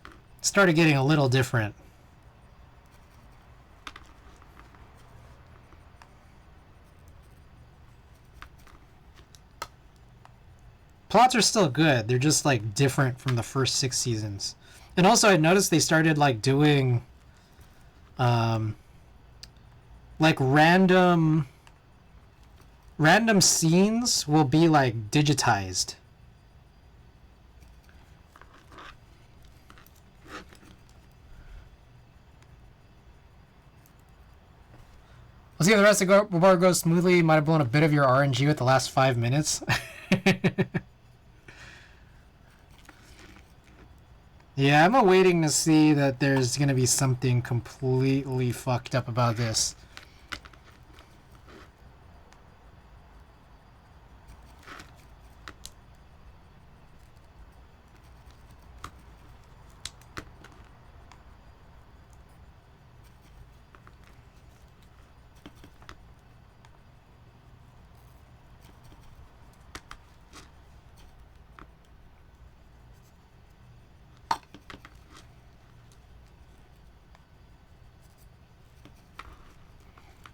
it started getting a little different. Plots are still good. They're just, like, different from the first 6 seasons. And also, I noticed they started, like, doing... like random scenes will be like digitized. Let's see if the rest of the bar goes smoothly. Might have blown a bit of your RNG with the last 5 minutes. Yeah, I'm awaiting to see that there's gonna be something completely fucked up about this.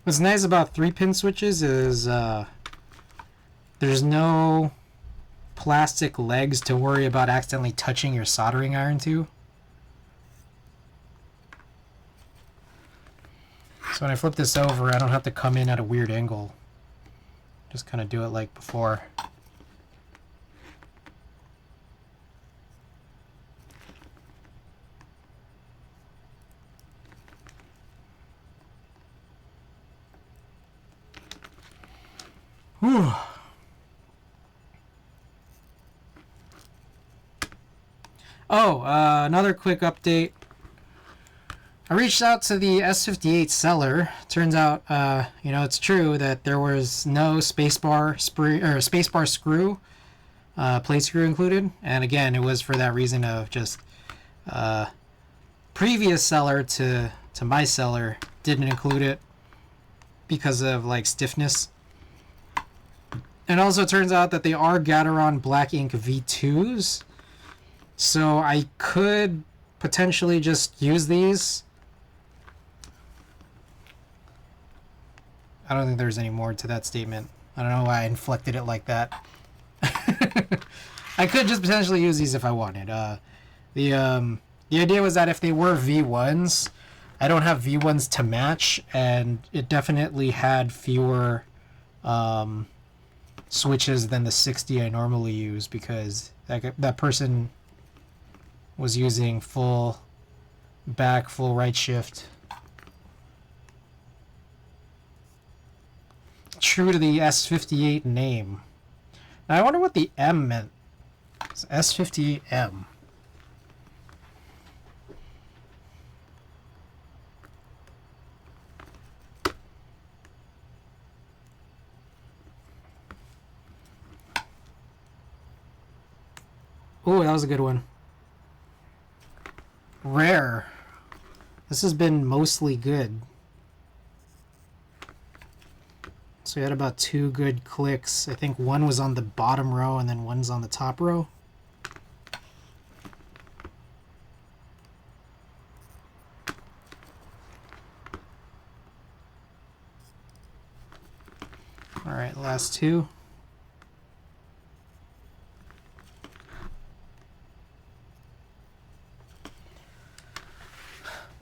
What's nice about 3-pin switches is there's no plastic legs to worry about accidentally touching your soldering iron to. So when I flip this over, I don't have to come in at a weird angle. Just kind of do it like before. Whew. Oh, another quick update. I reached out to the S58 seller. Turns out, it's true that there was no spacebar screw, plate screw included. And again, it was for that reason of just previous seller to my seller didn't include it because of like stiffness. And also it turns out that they are Gateron Black Ink V2s. So I could potentially just use these. I don't think there's any more to that statement. I don't know why I inflected it like that. I could just potentially use these if I wanted. The idea was that if they were V1s, I don't have V1s to match, and it definitely had fewer switches than the 60 I normally use because that person was using full back, full right shift. True to the S58 name. Now I wonder what the M meant. It's S58M. Oh, that was a good one. Rare. This has been mostly good. So we had about 2 good clicks. I think one was on the bottom row and then one's on the top row. All right, last 2.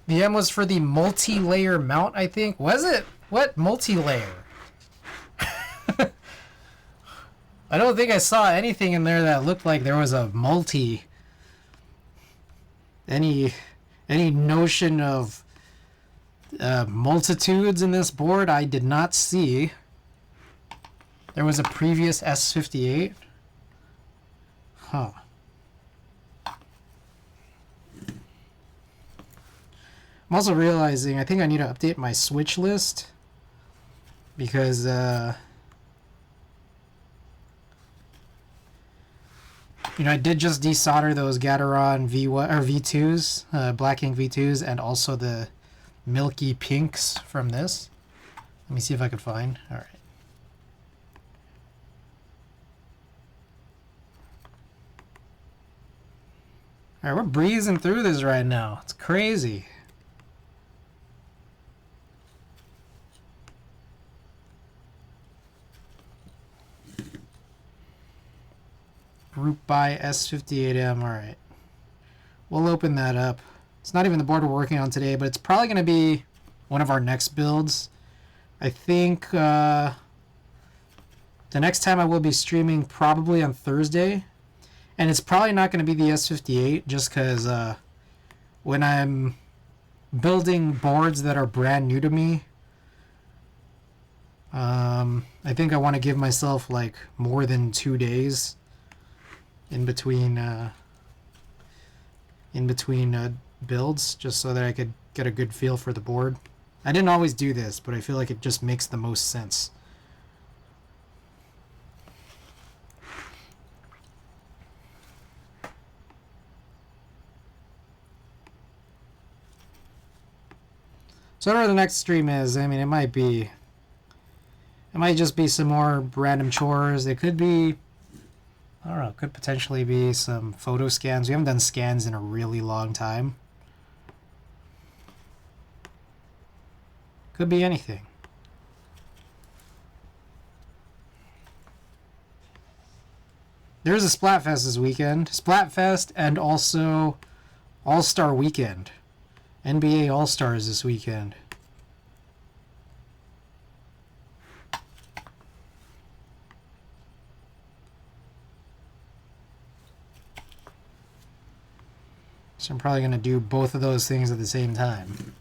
The M was for the multi-layer mount, I think. Was it? What multi-layer? I don't think I saw anything in there that looked like there was a multi. Any notion of multitudes in this board I did not see. There was a previous S58. Huh. I'm also realizing I think I need to update my switch list because I did just desolder those Gateron V1 or V2s, Black Ink V2s, and also the milky pinks from this. Let me see if I could find. All right. All right, we're breezing through this right now. It's crazy. Group by S58M. All right. We'll open that up. It's not even the board we're working on today, but it's probably going to be one of our next builds. I think the next time I will be streaming probably on Thursday. And it's probably not going to be the S58 just because when I'm building boards that are brand new to me, I think I want to give myself like more than 2 days in between in between builds, just so that I could get a good feel for the board. I didn't always do this, but I feel like it just makes the most sense. So whatever the next stream is, I mean, it might just be some more random chores. It could be, I don't know, it could potentially be some photo scans. We haven't done scans in a really long time. Could be anything. There's a Splatfest this weekend. Splatfest and also All-Star Weekend. NBA All-Stars this weekend. So I'm probably going to do both of those things at the same time.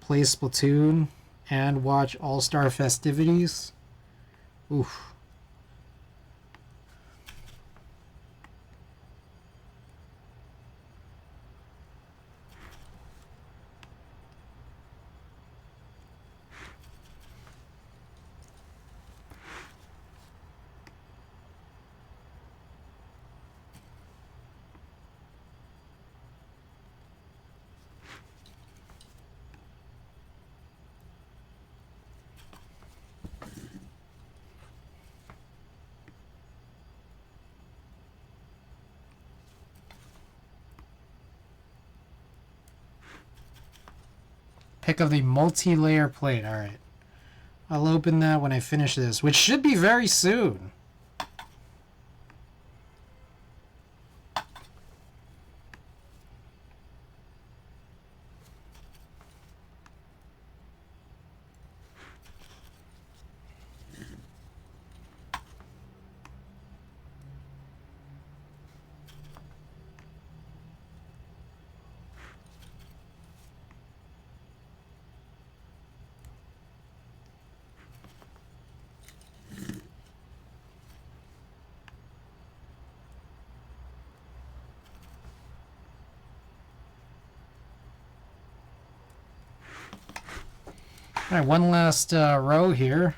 Play Splatoon and watch All-Star festivities. Oof. Pick of the multi-layer plate. All right. I'll open that when I finish this, which should be very soon. All right, one last row here.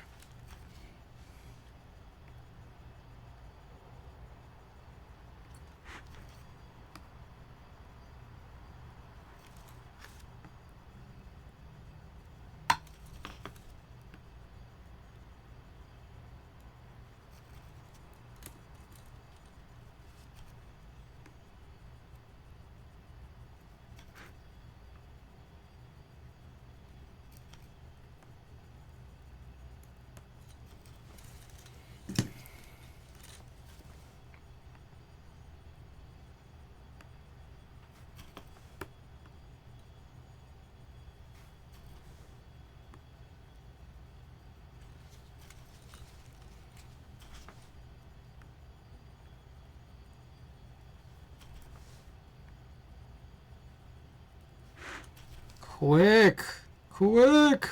Quick! Quick!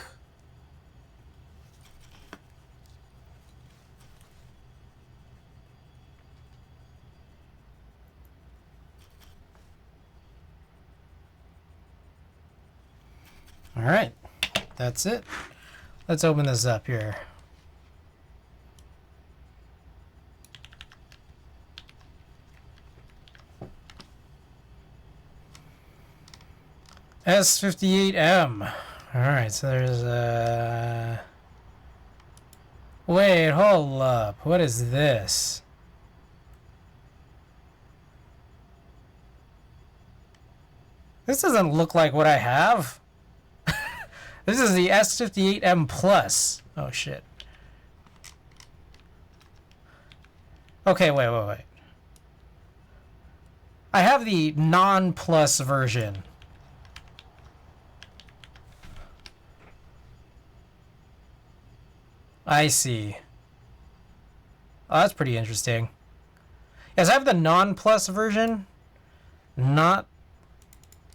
All right, that's it. Let's open this up here. S58M. All right, so there's a... Wait, hold up. What is this? This doesn't look like what I have. This is the S58M Plus. Oh, shit. Okay, wait. I have the non-plus version. I see. Oh, that's pretty interesting. Yes, I have the non-plus version. Not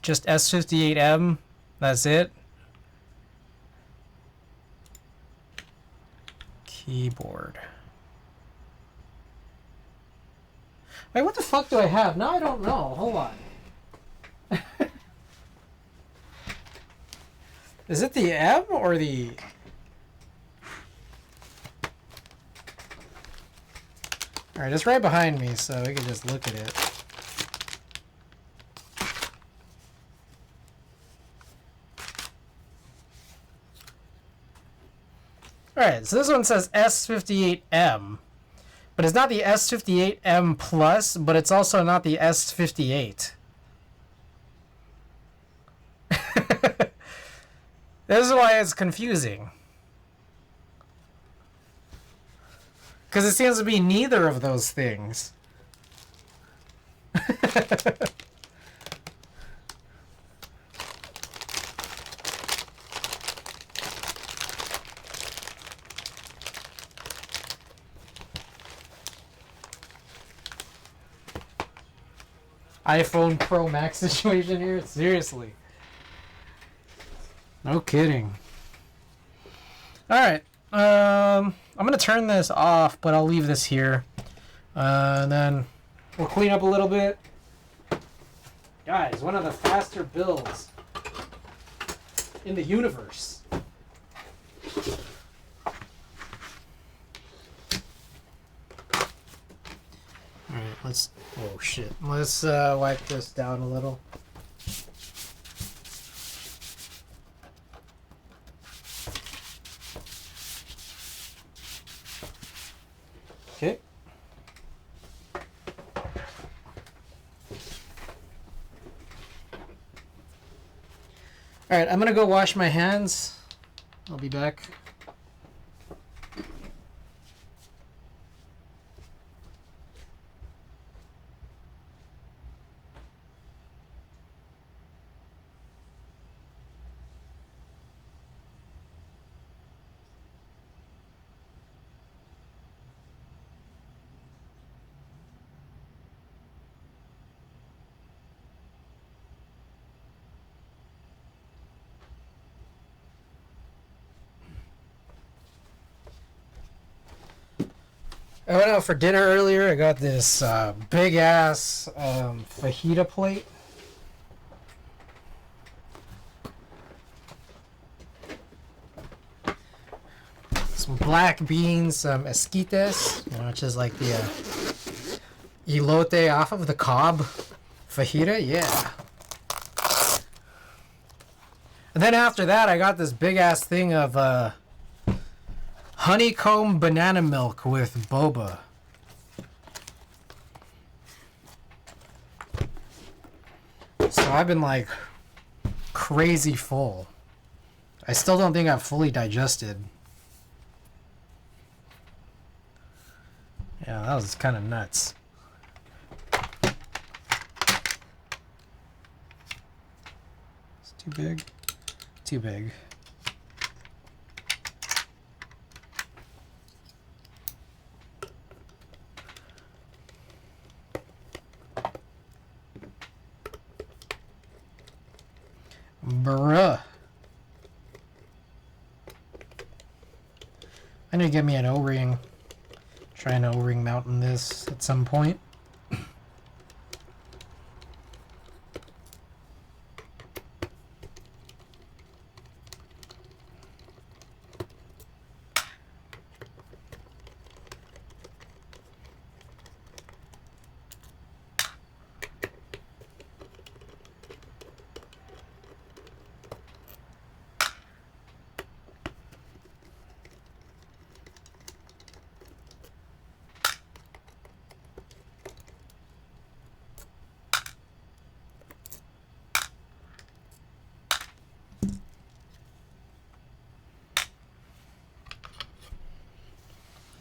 just S58M. That's it. Keyboard. Wait, what the fuck do I have? Now I don't know. Hold on. Is it the M or the... Alright, it's right behind me, so we can just look at it. Alright, so this one says S58M. But it's not the S58M Plus, but it's also not the S58. This is why it's confusing. Because it seems to be neither of those things. iPhone Pro Max situation here? Seriously. No kidding. Alright. I'm going to turn this off, but I'll leave this here. And then we'll clean up a little bit. Guys, one of the faster builds in the universe. Alright, let's... Oh, shit. Let's wipe this down a little. Okay. Alright, I'm gonna go wash my hands. I'll be back. I went out for dinner earlier. I got this big ass fajita plate. Some black beans, some esquites, which is like the elote off of the cob fajita. Yeah. And then after that, I got this big ass thing of honeycomb banana milk with boba. So I've been like crazy full. I still don't think I've fully digested. Yeah, that was kind of nuts. It's too big. Too big. Bruh. I need to get me an O-ring. Try an O-ring mount in this at some point.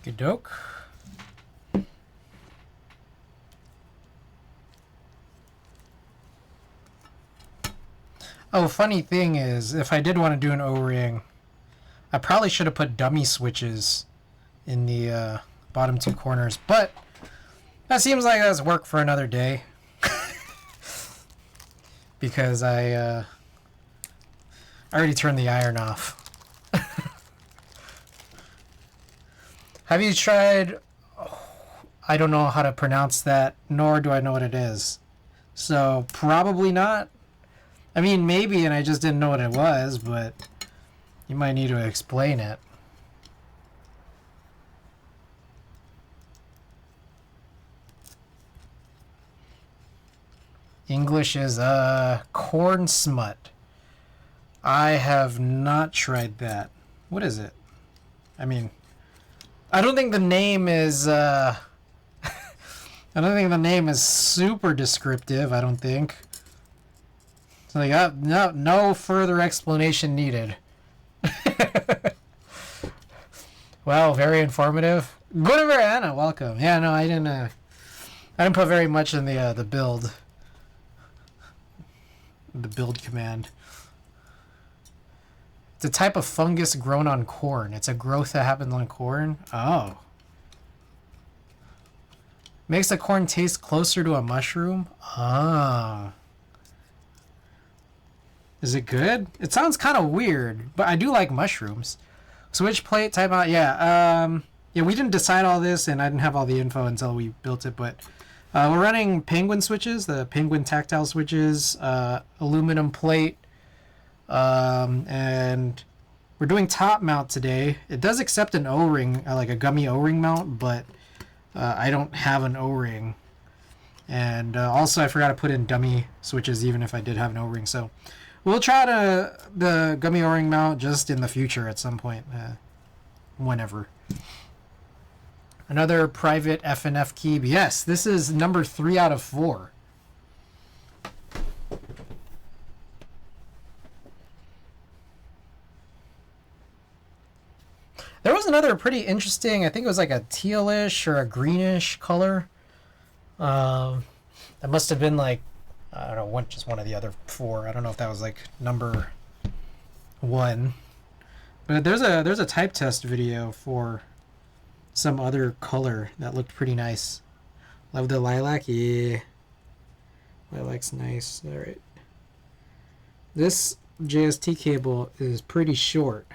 Good doke. Oh, funny thing is, if I did want to do an O-ring, I probably should have put dummy switches in the bottom two corners, but that seems like that's work for another day. Because I already turned the iron off. Have you tried I don't know how to pronounce that, nor do I know what it is. So probably not. I mean, maybe, and I just didn't know what it was, but you might need to explain it. English is corn smut. I have not tried that. What is it? I mean, I don't think the name is I don't think the name is super descriptive, I don't think. So like, no further explanation needed. Wow, very informative. Guinevere Anna, welcome. Yeah, no, I didn't put very much in the build. The build command. It's a type of fungus grown on corn. It's a growth that happens on corn. Oh. Makes the corn taste closer to a mushroom. Ah. Is it good? It sounds kind of weird, but I do like mushrooms. Switch plate, timeout. Yeah. Yeah, we didn't decide all this, and I didn't have all the info until we built it, but we're running penguin switches, the penguin tactile switches, aluminum plate, and we're doing top mount today. It does accept an O-ring, like a gummy O-ring mount, but I don't have an O-ring. And also I forgot to put in dummy switches even if I did have an O-ring. So we'll try the gummy O-ring mount just in the future at some point, whenever. Another private FNF key. Yes, this is number 3 out of 4. There was another pretty interesting, I think it was like a tealish or a greenish color. That must have been like, I don't know, just one of the other 4. I don't know if that was like number 1. But there's a type test video for some other color that looked pretty nice. Love the lilac, yeah. Lilac's nice. All right. This JST cable is pretty short.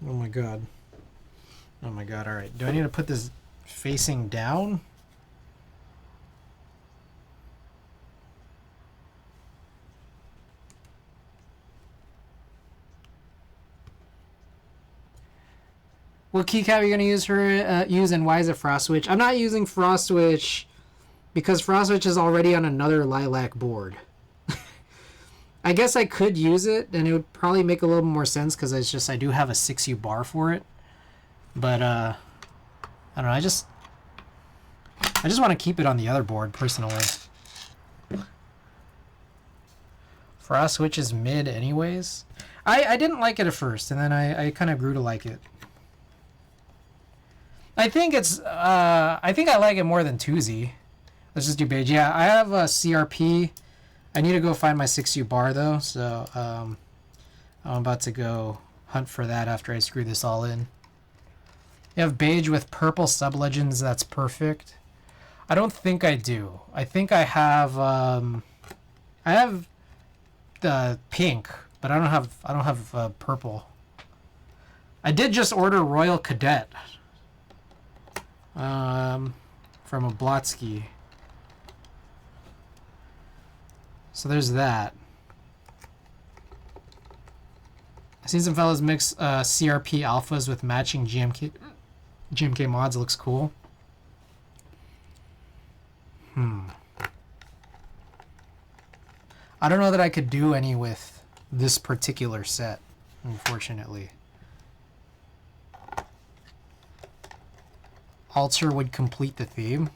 Oh my god. Oh my god, alright. Do I need to put this facing down? What keycap are you going to use and why is it frost switch? I'm not using frost switch because frost switch is already on another lilac board. I guess I could use it and it would probably make a little more sense because I do have a 6U bar for it. But I don't know, I just want to keep it on the other board personally. Frost switch is mid anyways. I didn't like it at first and then I kind of grew to like it. I think I like it more than 2Z. Let's just do beige. Yeah, I have a CRP. I need to go find my 6U bar though, so I'm about to go hunt for that after I screw this all in. You have beige with purple sublegends. That's perfect. I don't think I do. I think I have the pink, but I don't have purple. I did just order Royal Cadet. From a Blotsky. So there's that. I've seen some fellas mix CRP alphas with matching GMK mods. It looks cool. I don't know that I could do any with this particular set, unfortunately. Alter would complete the theme.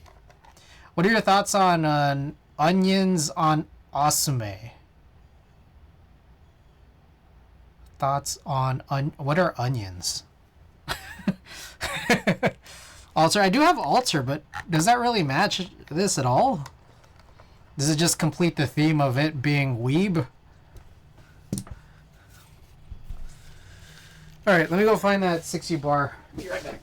What are your thoughts on onions on unmei? Thoughts on what are onions? Alter, I do have alter, but does that really match this at all? Does it just complete the theme of it being weeb? Alright, let me go find that 6U bar. Be right back.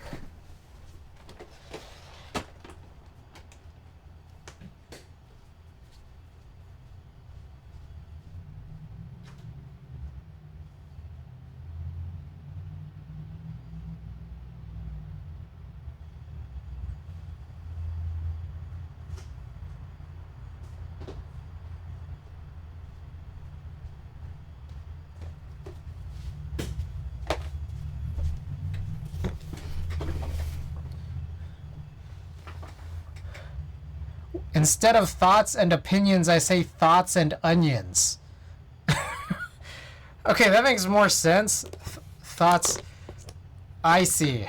Instead of thoughts and opinions, I say thoughts and onions. Okay, that makes more sense. Thoughts. I see.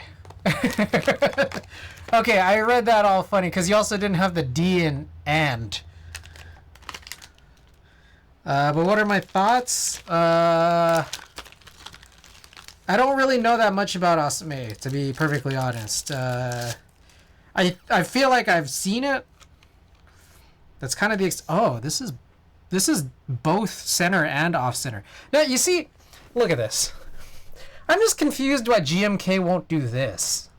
Okay, I read that all funny because you also didn't have the D in and. But what are my thoughts? I don't really know that much about unmei, to be perfectly honest. I feel like I've seen it. That's kind of the oh, this is both center and off center. Now you see, look at this. I'm just confused why GMK won't do this.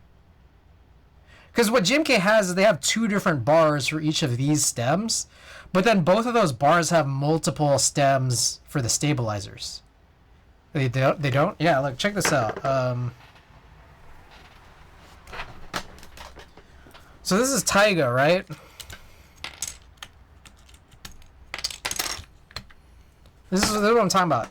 Because what GMK has is they have two different bars for each of these stems, but then both of those bars have multiple stems for the stabilizers. They don't? Yeah, look, check this out. So this is Taiga, right? This is what I'm talking about.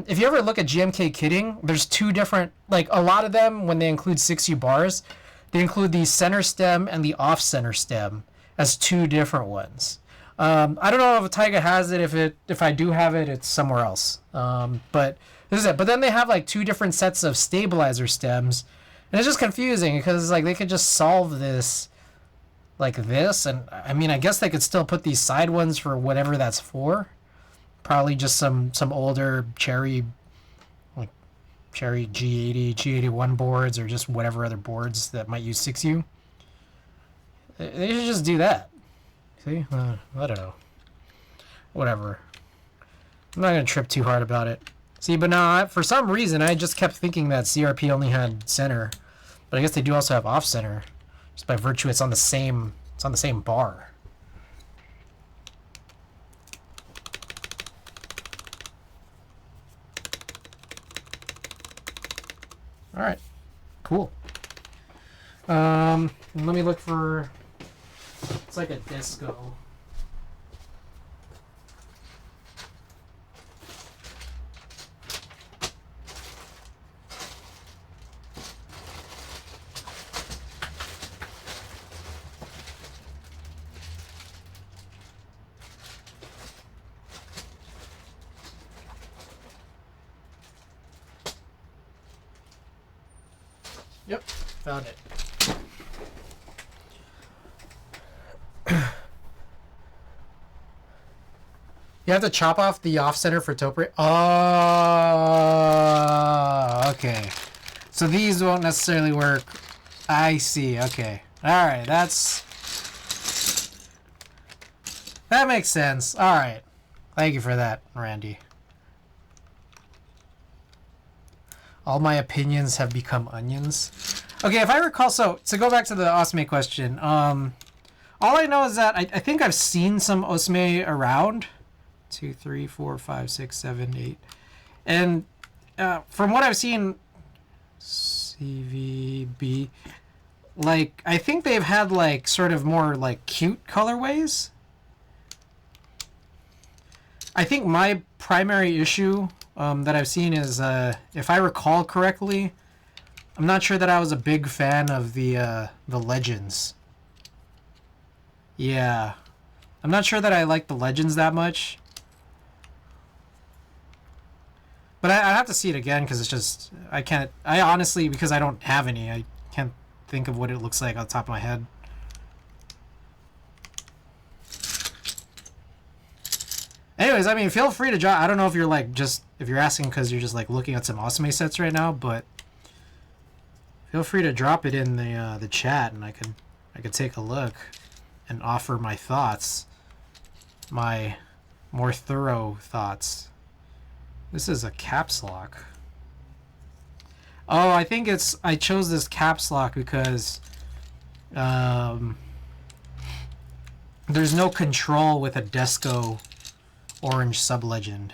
If you ever look at GMK kitting, there's two different, like a lot of them, when they include 6U bars, they include the center stem and the off center stem as two different ones. I don't know if Taiga has it. If I do have it, it's somewhere else. But this is it. But then they have like two different sets of stabilizer stems, and it's just confusing because like they could just solve this like this, and I mean I guess they could still put these side ones for whatever that's for. Probably just some older cherry G80, G81 boards, or just whatever other boards that might use 6U. They should just do that. See? I don't know. Whatever. I'm not going to trip too hard about it. See, but now, for some reason, I just kept thinking that CRP only had center. But I guess they do also have off center. Just by virtue, it's on the same bar. All right, cool. Let me look for. It's like a disco. Yep, found it. You have to chop off the off-center for topre. Oh, okay. So these won't necessarily work. I see, okay. Alright, that makes sense. Alright. Thank you for that, Randy. All my opinions have become onions. Okay, if I recall, so to go back to the unmei question, all I know is that I think I've seen some unmei around. 2, 3, 4, 5, 6, 7, 8. And from what I've seen, CVB, like, I think they've had, like, sort of more, like, cute colorways. I think my primary issue that I've seen is, if I recall correctly, I'm not sure that I was a big fan of the Legends. Yeah. I'm not sure that I like the Legends that much. But I have to see it again because it's just, I honestly, because I don't have any, I can't think of what it looks like on the top of my head. Anyways, I mean, feel free to drop. I don't know if you're like if you're asking because you're just like looking at some unmei sets right now, but feel free to drop it in the chat, and I could take a look and offer my thoughts, my more thorough thoughts. This is a caps lock. Oh, I think I chose this caps lock because there's no control with a Desco orange sub-legend.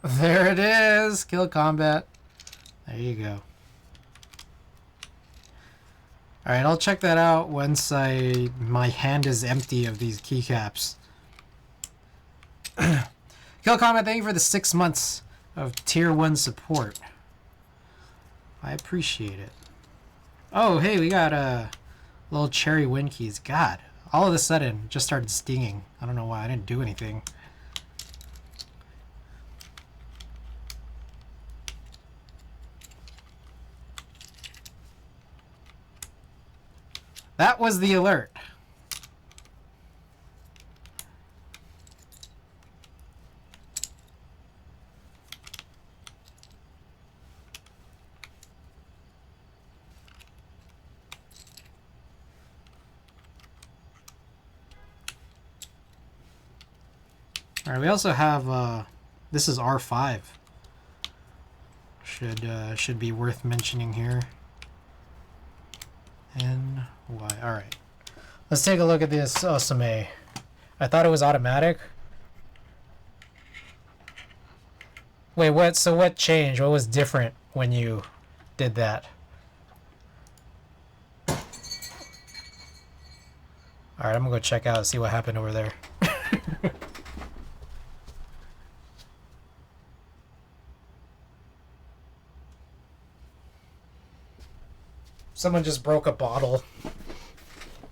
There it is! Kill combat. There you go. Alright, I'll check that out once my hand is empty of these keycaps. Kill Comment, thank you for the 6 months of tier 1 support. I appreciate it. Oh, hey, we got little cherry wind keys. God, all of a sudden just started stinging. I don't know why. I didn't do anything. That was the alert. All right, we also have this is R5. Should be worth mentioning here. NY. All right. Let's take a look at this unmei. I thought it was automatic. Wait, what? So what changed? What was different when you did that? All right, I'm gonna go check out and see what happened over there. Someone just broke a bottle.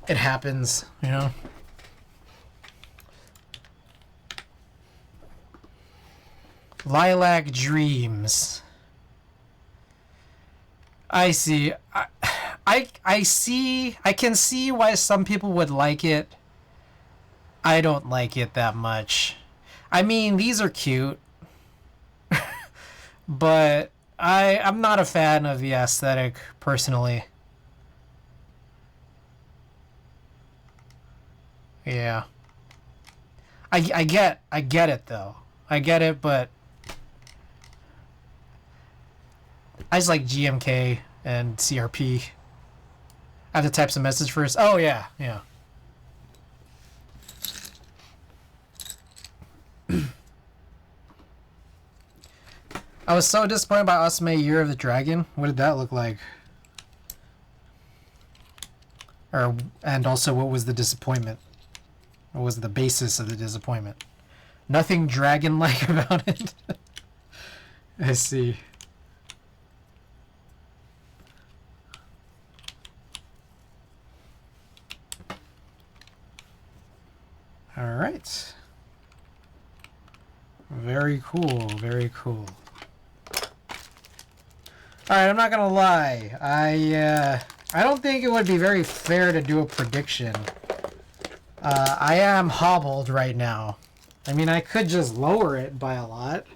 It happens, you know. Lilac Dreams. I see. I see. I can see why some people would like it. I don't like it that much. I mean, these are cute. But I'm not a fan of the aesthetic personally. Yeah. I get it though. I get it, but I just like GMK and CRP. I have to type some message first. Oh yeah, yeah. I was so disappointed by unmei Year of the Dragon. What did that look like? And also, what was the disappointment? What was the basis of the disappointment? Nothing dragon-like about it. I see. All right. Very cool. Very cool. All right, I'm not gonna lie. I don't think it would be very fair to do a prediction. I am hobbled right now. I mean, I could just lower it by a lot.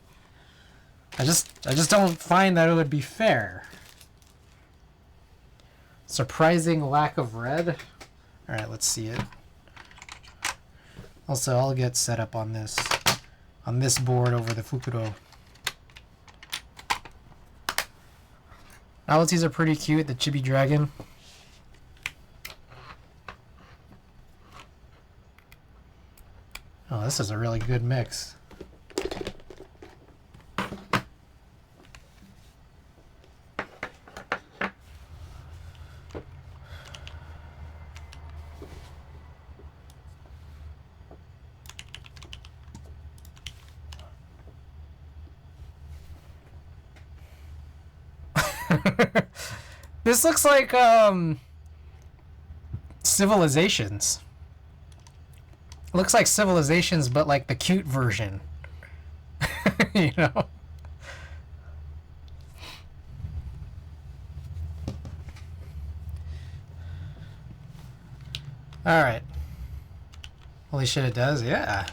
I just don't find that it would be fair. Surprising lack of red. All right, let's see it. Also, I'll get set up on this board over the Fukuro. Novelties are pretty cute. The Chibi Dragon. Oh, this is a really good mix. This looks like Civilizations. Looks like Civilizations, but like the cute version. You know? Alright. Holy shit, it does? Yeah.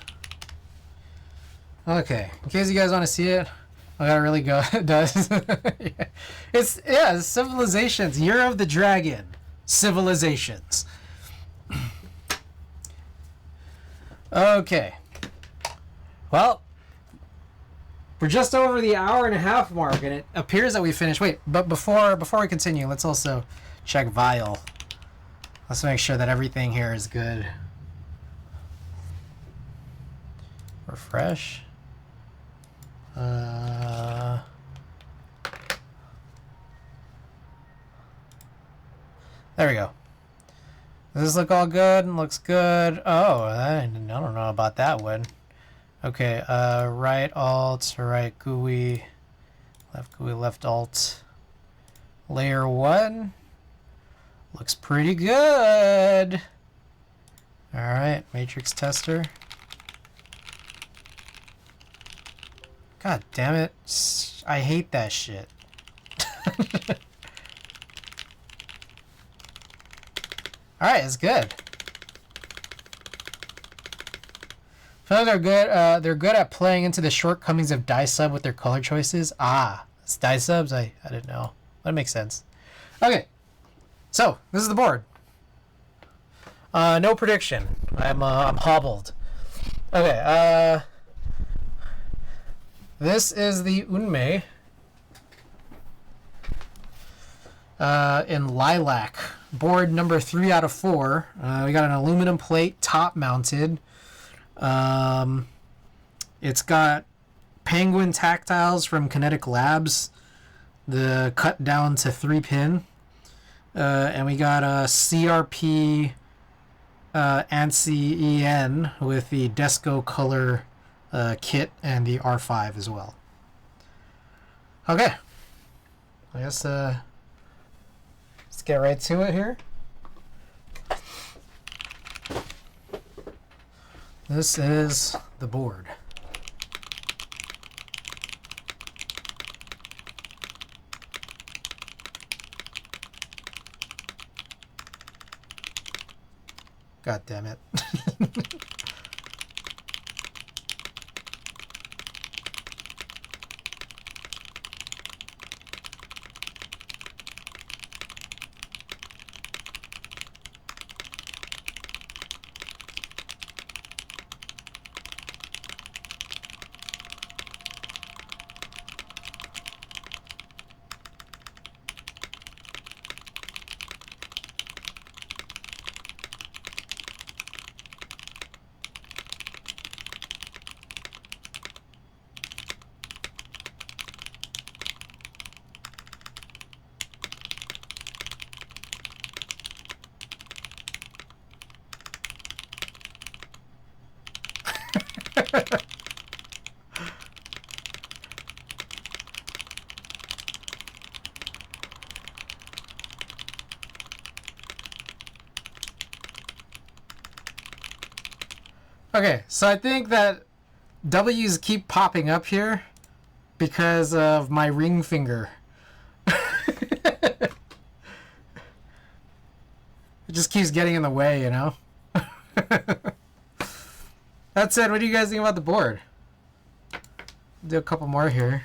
Okay. In case you guys want to see it, I gotta really go. It does. Yeah. It's Civilizations. Year of the Dragon. Civilizations. Okay. Well, we're just over the hour-and-a-half mark, and it appears that we finished. Wait, but before we continue, let's also check Vial. Let's make sure that everything here is good. Refresh. There we go. Does this look all good? Looks good. Oh, I don't know about that one. Okay, right alt, right GUI, left alt. Layer 1. Looks pretty good. Alright, matrix tester. God damn it. I hate that shit. Alright, it's good. So they're good. They're good at playing into the shortcomings of dye-sub with their color choices. Ah, it's dye-subs? I didn't know. That makes sense. Okay, so this is the board. No prediction. I'm hobbled. Okay, this is the Unmei in lilac. Board number 3 out of 4. We got an aluminum plate, top mounted. It's got penguin tactiles from Kinetic Labs, the cut down to 3-pin. And we got a CRP ANSI EN with the Desco color kit and the R5 as well. Okay. I guess let's get right to it here. This is the board. God damn it. Okay, so I think that W's keep popping up here because of my ring finger. It just keeps getting in the way, you know? That said, what do you guys think about the board? Do a couple more here.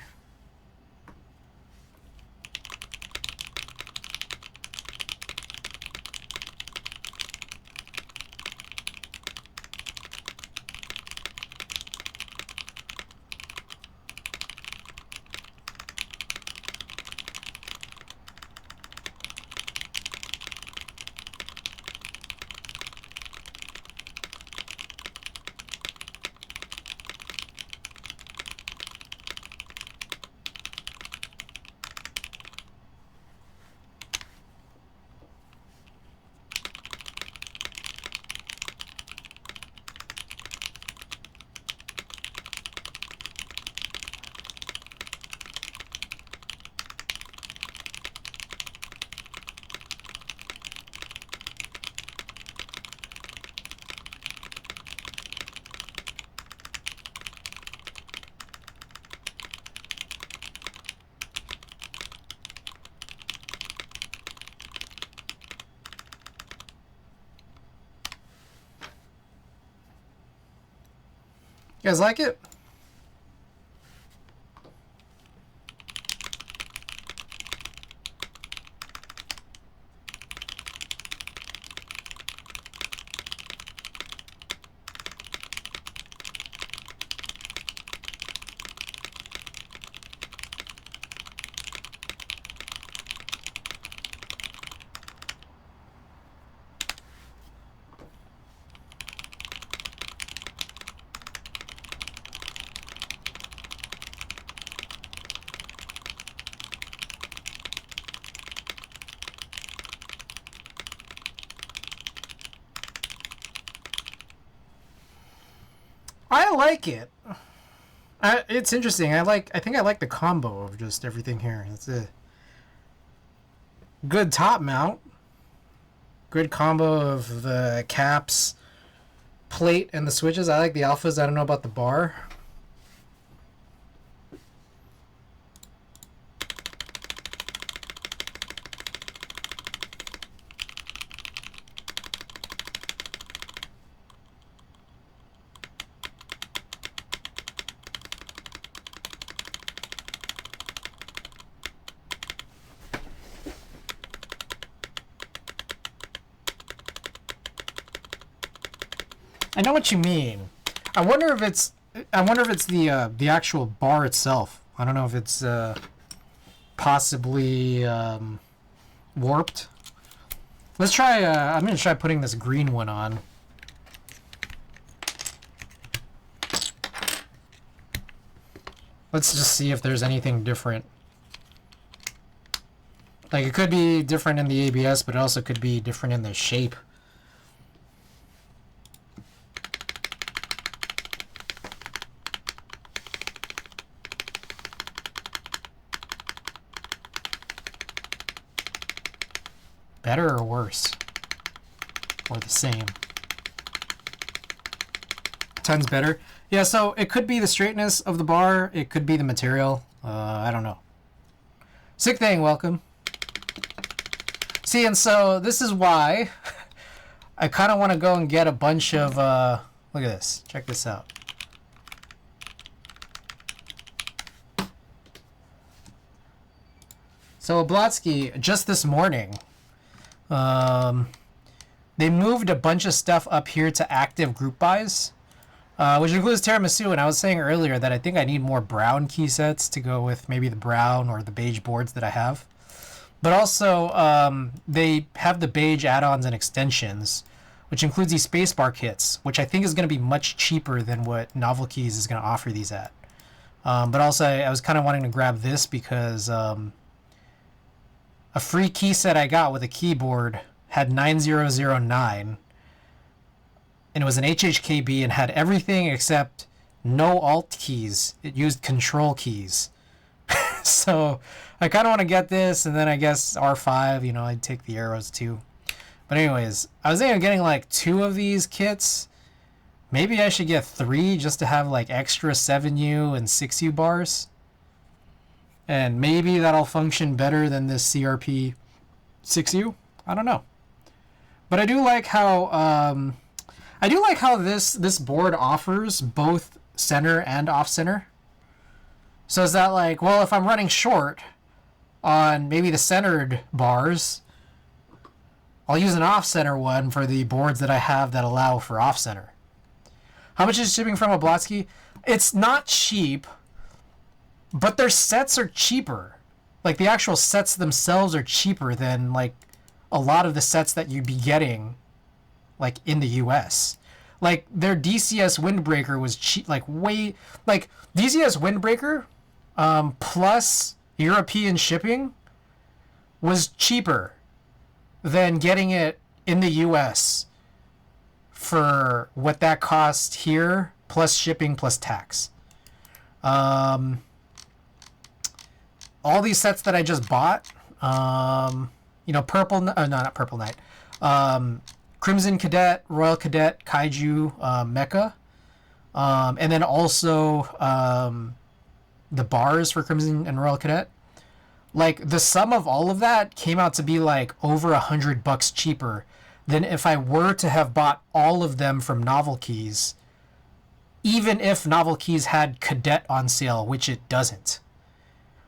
You guys like it? I like it. It's interesting. I think I like the combo of just everything here. It's a good top mount. Good combo of the caps, plate, and the switches. I like the alphas. I don't know about the bar. I know what you mean. I wonder if it's the actual bar itself. I don't know if it's possibly warped. Let's try. I'm gonna try putting this green one on. Let's just see if there's anything different. Like, it could be different in the ABS, but it also could be different in the shape. Better or worse? Or the same? Tons better. Yeah, so it could be the straightness of the bar. It could be the material. I don't know. Sick thing, welcome. See, and so this is why I kind of want to go and get a bunch of... look at this. Check this out. So Oblotsky, just this morning, they moved a bunch of stuff up here to active group buys, which includes tiramisu. And I was saying earlier that I think I need more brown key sets to go with maybe the brown or the beige boards that I have. But also, they have the beige add-ons and extensions, which includes these spacebar kits, which I think is going to be much cheaper than what Novel Keys is going to offer these at. But also, I was kind of wanting to grab this because a free key set I got with a keyboard had 9009, and it was an HHKB and had everything except no alt keys. It used control keys. So I kind of want to get this, and then I guess R5, you know, I'd take the arrows too. But anyways, I was thinking of getting like 2 of these kits. Maybe I should get 3 just to have like extra 7U and 6U bars. And maybe that'll function better than this CRP 6U. I don't know. But I do like how this board offers both center and off center. So is that like, well, if I'm running short on maybe the centered bars, I'll use an off center one for the boards that I have that allow for off center. How much is shipping from Oblotsky? It's not cheap, but their sets are cheaper. Like, the actual sets themselves are cheaper than like a lot of the sets that you'd be getting like in the US. Like, their DCS Windbreaker was cheap, like way, like DCS Windbreaker plus European shipping was cheaper than getting it in the US for what that cost here, plus shipping plus tax. All these sets that I just bought, you know, not Purple Knight, Crimson Cadet, Royal Cadet, Kaiju, Mecha, and then also the bars for Crimson and Royal Cadet. Like, the sum of all of that came out to be like over $100 cheaper than if I were to have bought all of them from Novel Keys, even if Novel Keys had Cadet on sale, which it doesn't.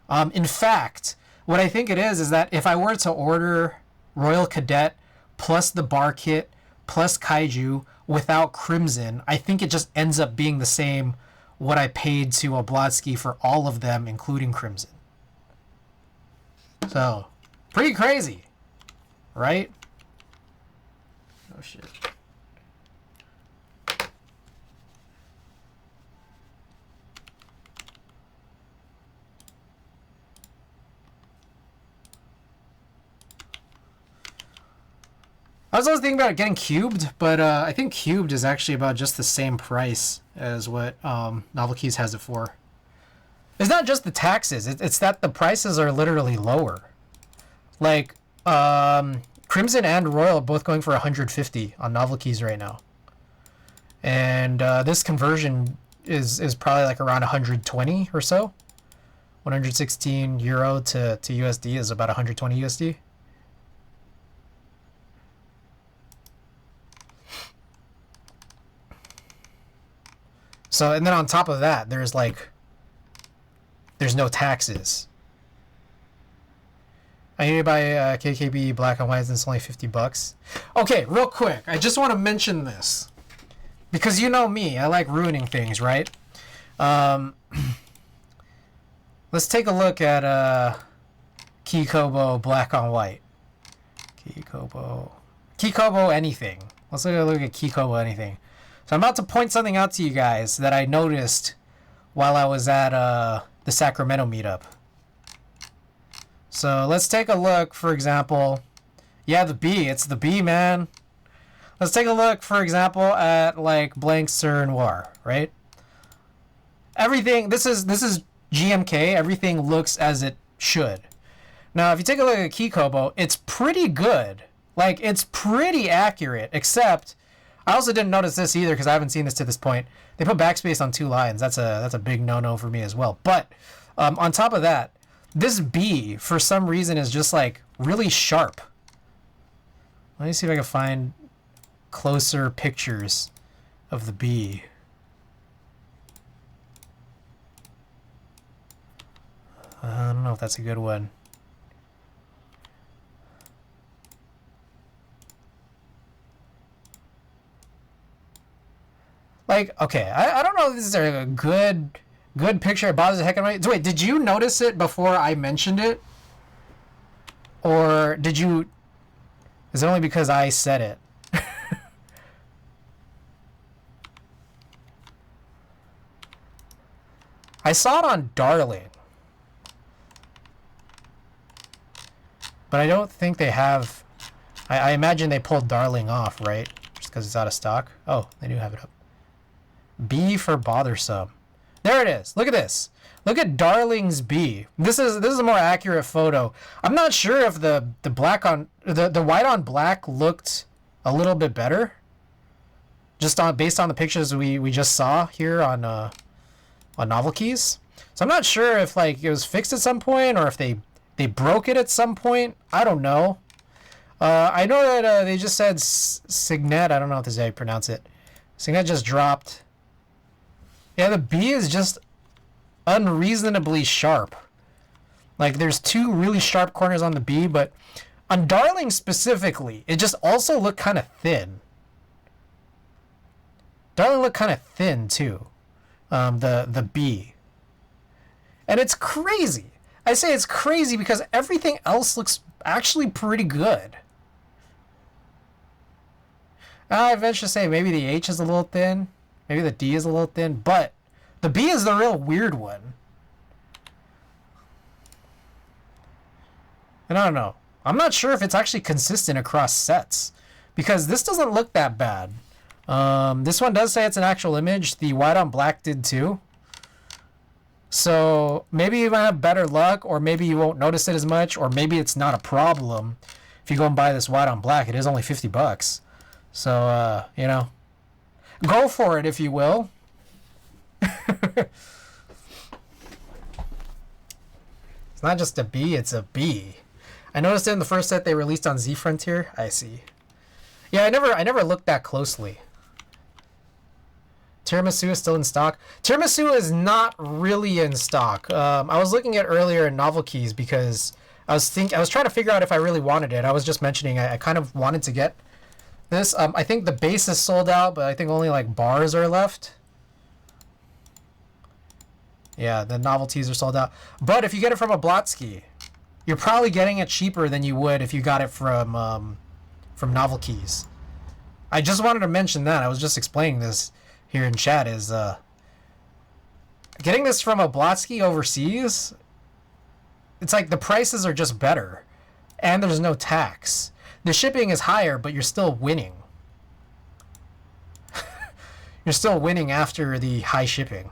In fact, what I think it is that if I were to order Royal Cadet plus the bar kit plus Kaiju without Crimson, I think it just ends up being the same what I paid to Oblotsky for all of them, including Crimson. So, pretty crazy, right? Oh shit. I was always thinking about getting cubed, but I think cubed is actually about just the same price as what Novel Keys has it for. It's not just the taxes; it's that the prices are literally lower. Like Crimson and Royal are both going for 150 on Novel Keys right now, and this conversion is probably like around 120 or so. 116 euro to USD is about 120 USD. So, and then on top of that, there's no taxes. I need to buy KKB black and white, and it's only $50. Okay, real quick, I just want to mention this because you know me, I like ruining things, right? Let's take a look at Kikobo black on white. Kikobo anything. Let's take a look at Kikobo anything. So I'm about to point something out to you guys that I noticed while I was at the Sacramento meetup. So let's take a look, for example. Yeah, the B. It's the B, man. Let's take a look, for example, at like Blank Sur Noir, right? Everything. This is GMK. Everything looks as it should. Now, if you take a look at Kikobo, it's pretty good. Like, it's pretty accurate, except I also didn't notice this either because I haven't seen this to this point. They put backspace on 2 lines. That's a big no-no for me as well. But on top of that, this B, for some reason, is just like really sharp. Let me see if I can find closer pictures of the B. I don't know if that's a good one. Like, okay, I don't know if this is a good picture. It bothers the heck out of me. So wait, did you notice it before I mentioned it? Or did you... Is it only because I said it? I saw it on Darling. But I don't think they have... I imagine they pulled Darling off, right? Just because it's out of stock. Oh, they do have it up. B for bothersome. There it is. Look at this. Look at Darling's B. This is a more accurate photo. I'm not sure if the black on the white on black looked a little bit better. Just based on the pictures we just saw here on Novel Keys. So I'm not sure if like it was fixed at some point or if they broke it at some point. I don't know. I know that they just said Signet. I don't know if this is how you pronounce it. Signet just dropped. Yeah, the B is just unreasonably sharp. Like, there's 2 really sharp corners on the B, but on Darling specifically, it just also looked kind of thin. Darling looked kind of thin, too. The B. And it's crazy. I say it's crazy because everything else looks actually pretty good. I eventually say maybe the H is a little thin. Maybe the D is a little thin, but the B is the real weird one. And I don't know. I'm not sure if it's actually consistent across sets because this doesn't look that bad. This one does say it's an actual image. The white on black did too. So maybe you might have better luck, or maybe you won't notice it as much, or maybe it's not a problem. If you go and buy this white on black, it is only $50. So, you know, go for it if you will. It's not just a B, it's a B. I noticed it in the first set they released on Z Frontier. I see. Yeah, I never looked that closely. Tiramisu is still in stock. Tiramisu is not really in stock. I was looking at earlier in Novel Keys because I was trying to figure out if I really wanted it. I was just mentioning I kind of wanted to get this. I think the base is sold out, but I think only like bars are left. Yeah, the novelties are sold out. But if you get it from a Blotsky, you're probably getting it cheaper than you would if you got it from Novel Keys. I just wanted to mention that. I was just explaining this here in chat. Is getting this from a Blotsky overseas, it's like the prices are just better. And there's no tax. the shipping is higher, but you're still winning. You're still winning after the high shipping.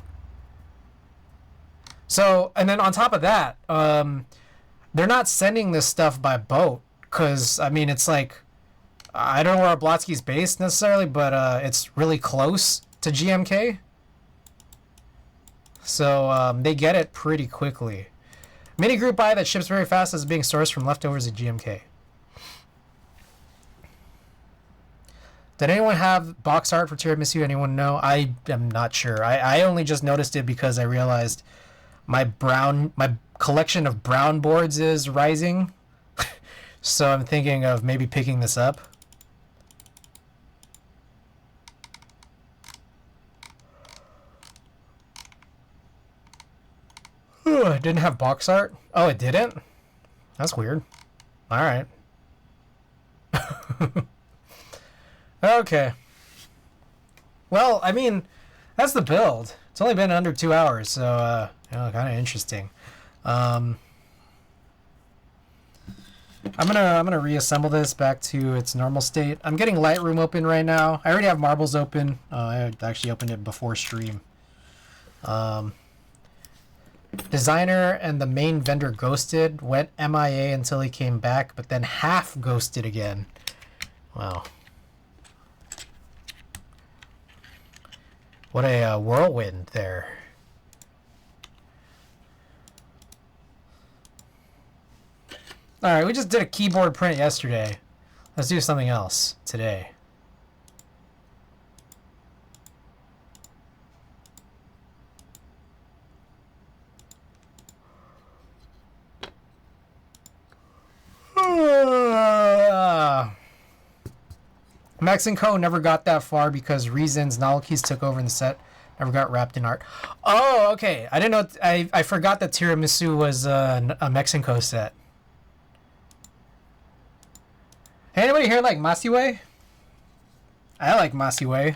So, and then on top of that, they're not sending this stuff by boat because, I mean, it's like, I don't know where Blotski's based necessarily, but it's really close to GMK. So they get it pretty quickly. Mini group buy that ships very fast is being sourced from leftovers at GMK. Did anyone have box art for tiramisu? Anyone know? I am not sure. I only just noticed it because I realized my collection of brown boards is rising. So I'm thinking of maybe picking this up. Ooh, it didn't have box art? Oh, it didn't? That's weird. Alright. Okay. Well, I mean, that's the build. It's only been under 2 hours, so, kind of interesting. I'm gonna reassemble this back to its normal state. I'm getting Lightroom open right now. I already have Marbles open. I actually opened it before stream. Designer and the main vendor ghosted, went MIA until he came back, but then half ghosted again. Wow. What a whirlwind there. Alright, we just did a keyboard print yesterday. Let's do something else today. Max & Co. never got that far because reasons novel keys took over in the set. Never got wrapped in art. Oh, okay. I didn't know. I forgot that Tiramisu was a Max & Co. set. Hey, anybody here like Masiwe? I like Masiwe.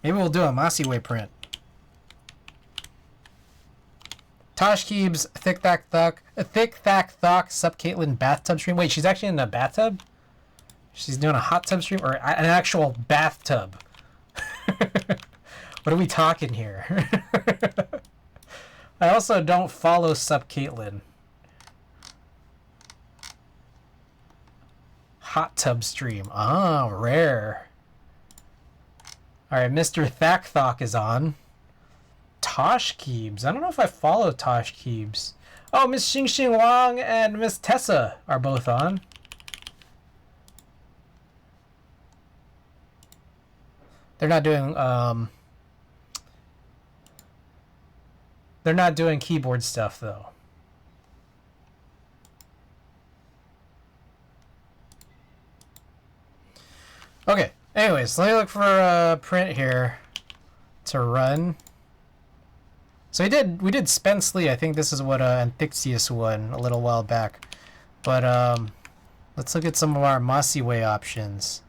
Maybe we'll do a Masiwe print. Tosh Keebs, Thick Thack Thok, Sup Caitlin bathtub stream. Wait, she's actually in a bathtub? She's doing a hot tub stream or an actual bathtub? What are we talking here? I also don't follow Sup Caitlin. Hot tub stream. Ah, rare. Alright, Mr. Thack Thok is on. Tosh Keebs. I don't know if I follow Tosh Keebs. Oh, Miss Xing Xing Wang and Miss Tessa are both on. They're not doing keyboard stuff though. Okay. Anyways, let me look for a print here to run. So we did Spensley. I think this is what Antixius won a little while back. But let's look at some of our Masiwe options.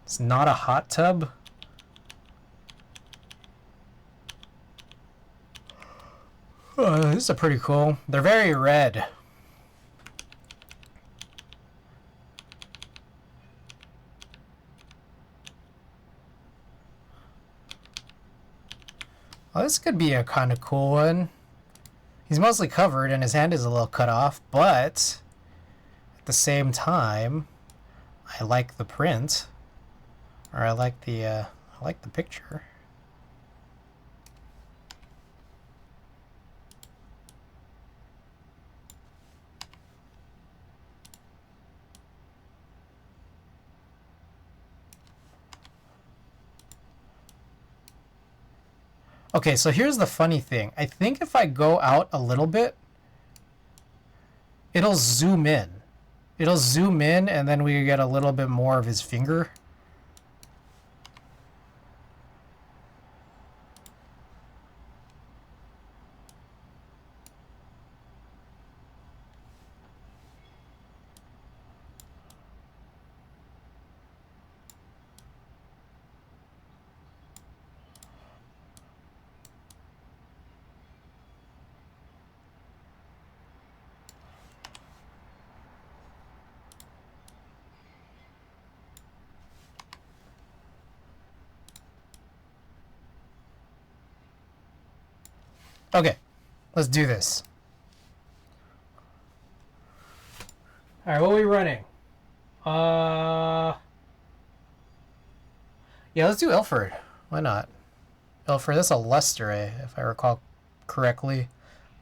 It's not a hot tub. Oh, these are pretty cool. They're very red. Oh, this could be a kind of cool one. He's mostly covered and his hand is a little cut off, but at the same time, I like the print, or I like the picture. Okay, so here's the funny thing. I think if I go out a little bit, it'll zoom in. It'll zoom in and then we get a little bit more of his finger. Okay, let's do this. All right, what are we running? Yeah, let's do Ilford. Why not? Ilford, that's a Leicester, if I recall correctly.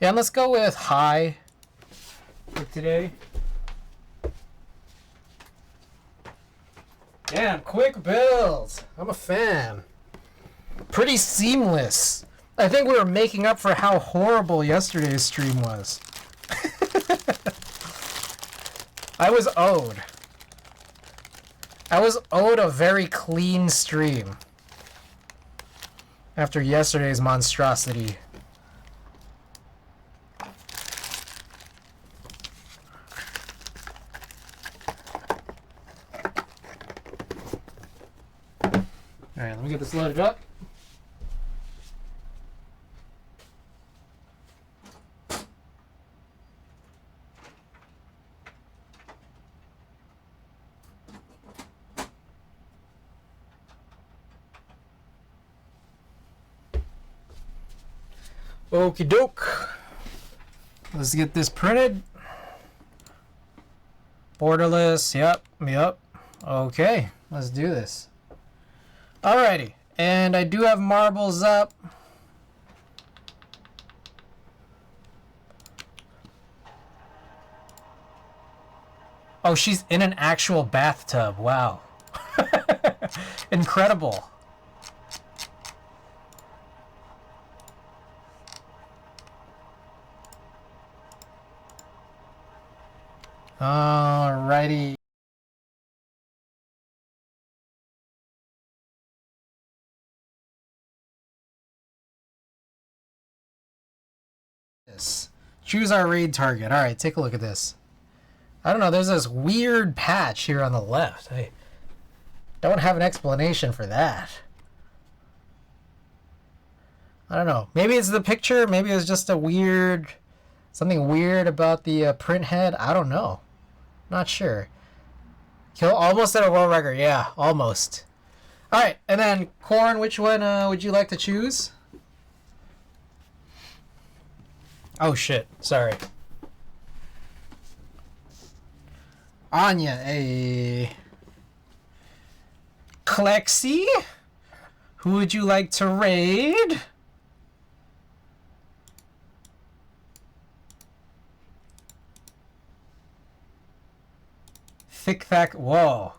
Yeah, and let's go with high for today. Damn, quick builds. I'm a fan. Pretty seamless. I think we were making up for how horrible yesterday's stream was. I was owed a very clean stream after yesterday's monstrosity. Alright, let me get this loaded up. Okie doke. Let's get this printed. Borderless. Yep. Okay, let's do this. Alrighty. And I do have marbles up. Oh, she's in an actual bathtub. Wow. Incredible. Alrighty. Choose our raid target. Alright, take a look at this. I don't know, there's this weird patch here on the left. I don't have an explanation for that. I don't know. Maybe it's the picture. Maybe it's just something weird about the print head. I don't know. Not sure. Kill almost at a world record. Yeah, almost. Alright, and then Corn, which one would you like to choose? Oh shit, sorry. Anya, a Klexi? Who would you like to raid? Thick Thack, whoa.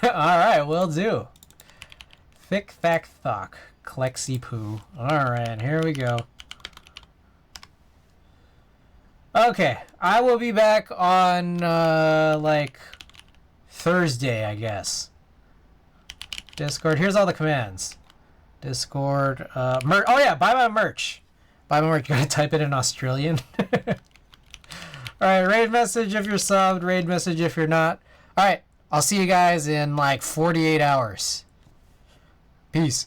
Alright, will do. Thick Thack Thock, Klexi Poo. Alright, here we go. Okay, I will be back on, like, Thursday, I guess. Discord, here's all the commands. Discord, merch, oh yeah, buy my merch. Buy my merch, you gotta type it in Australian. Alright, raid message if you're subbed, raid message if you're not. Alright, I'll see you guys in, like, 48 hours. Peace.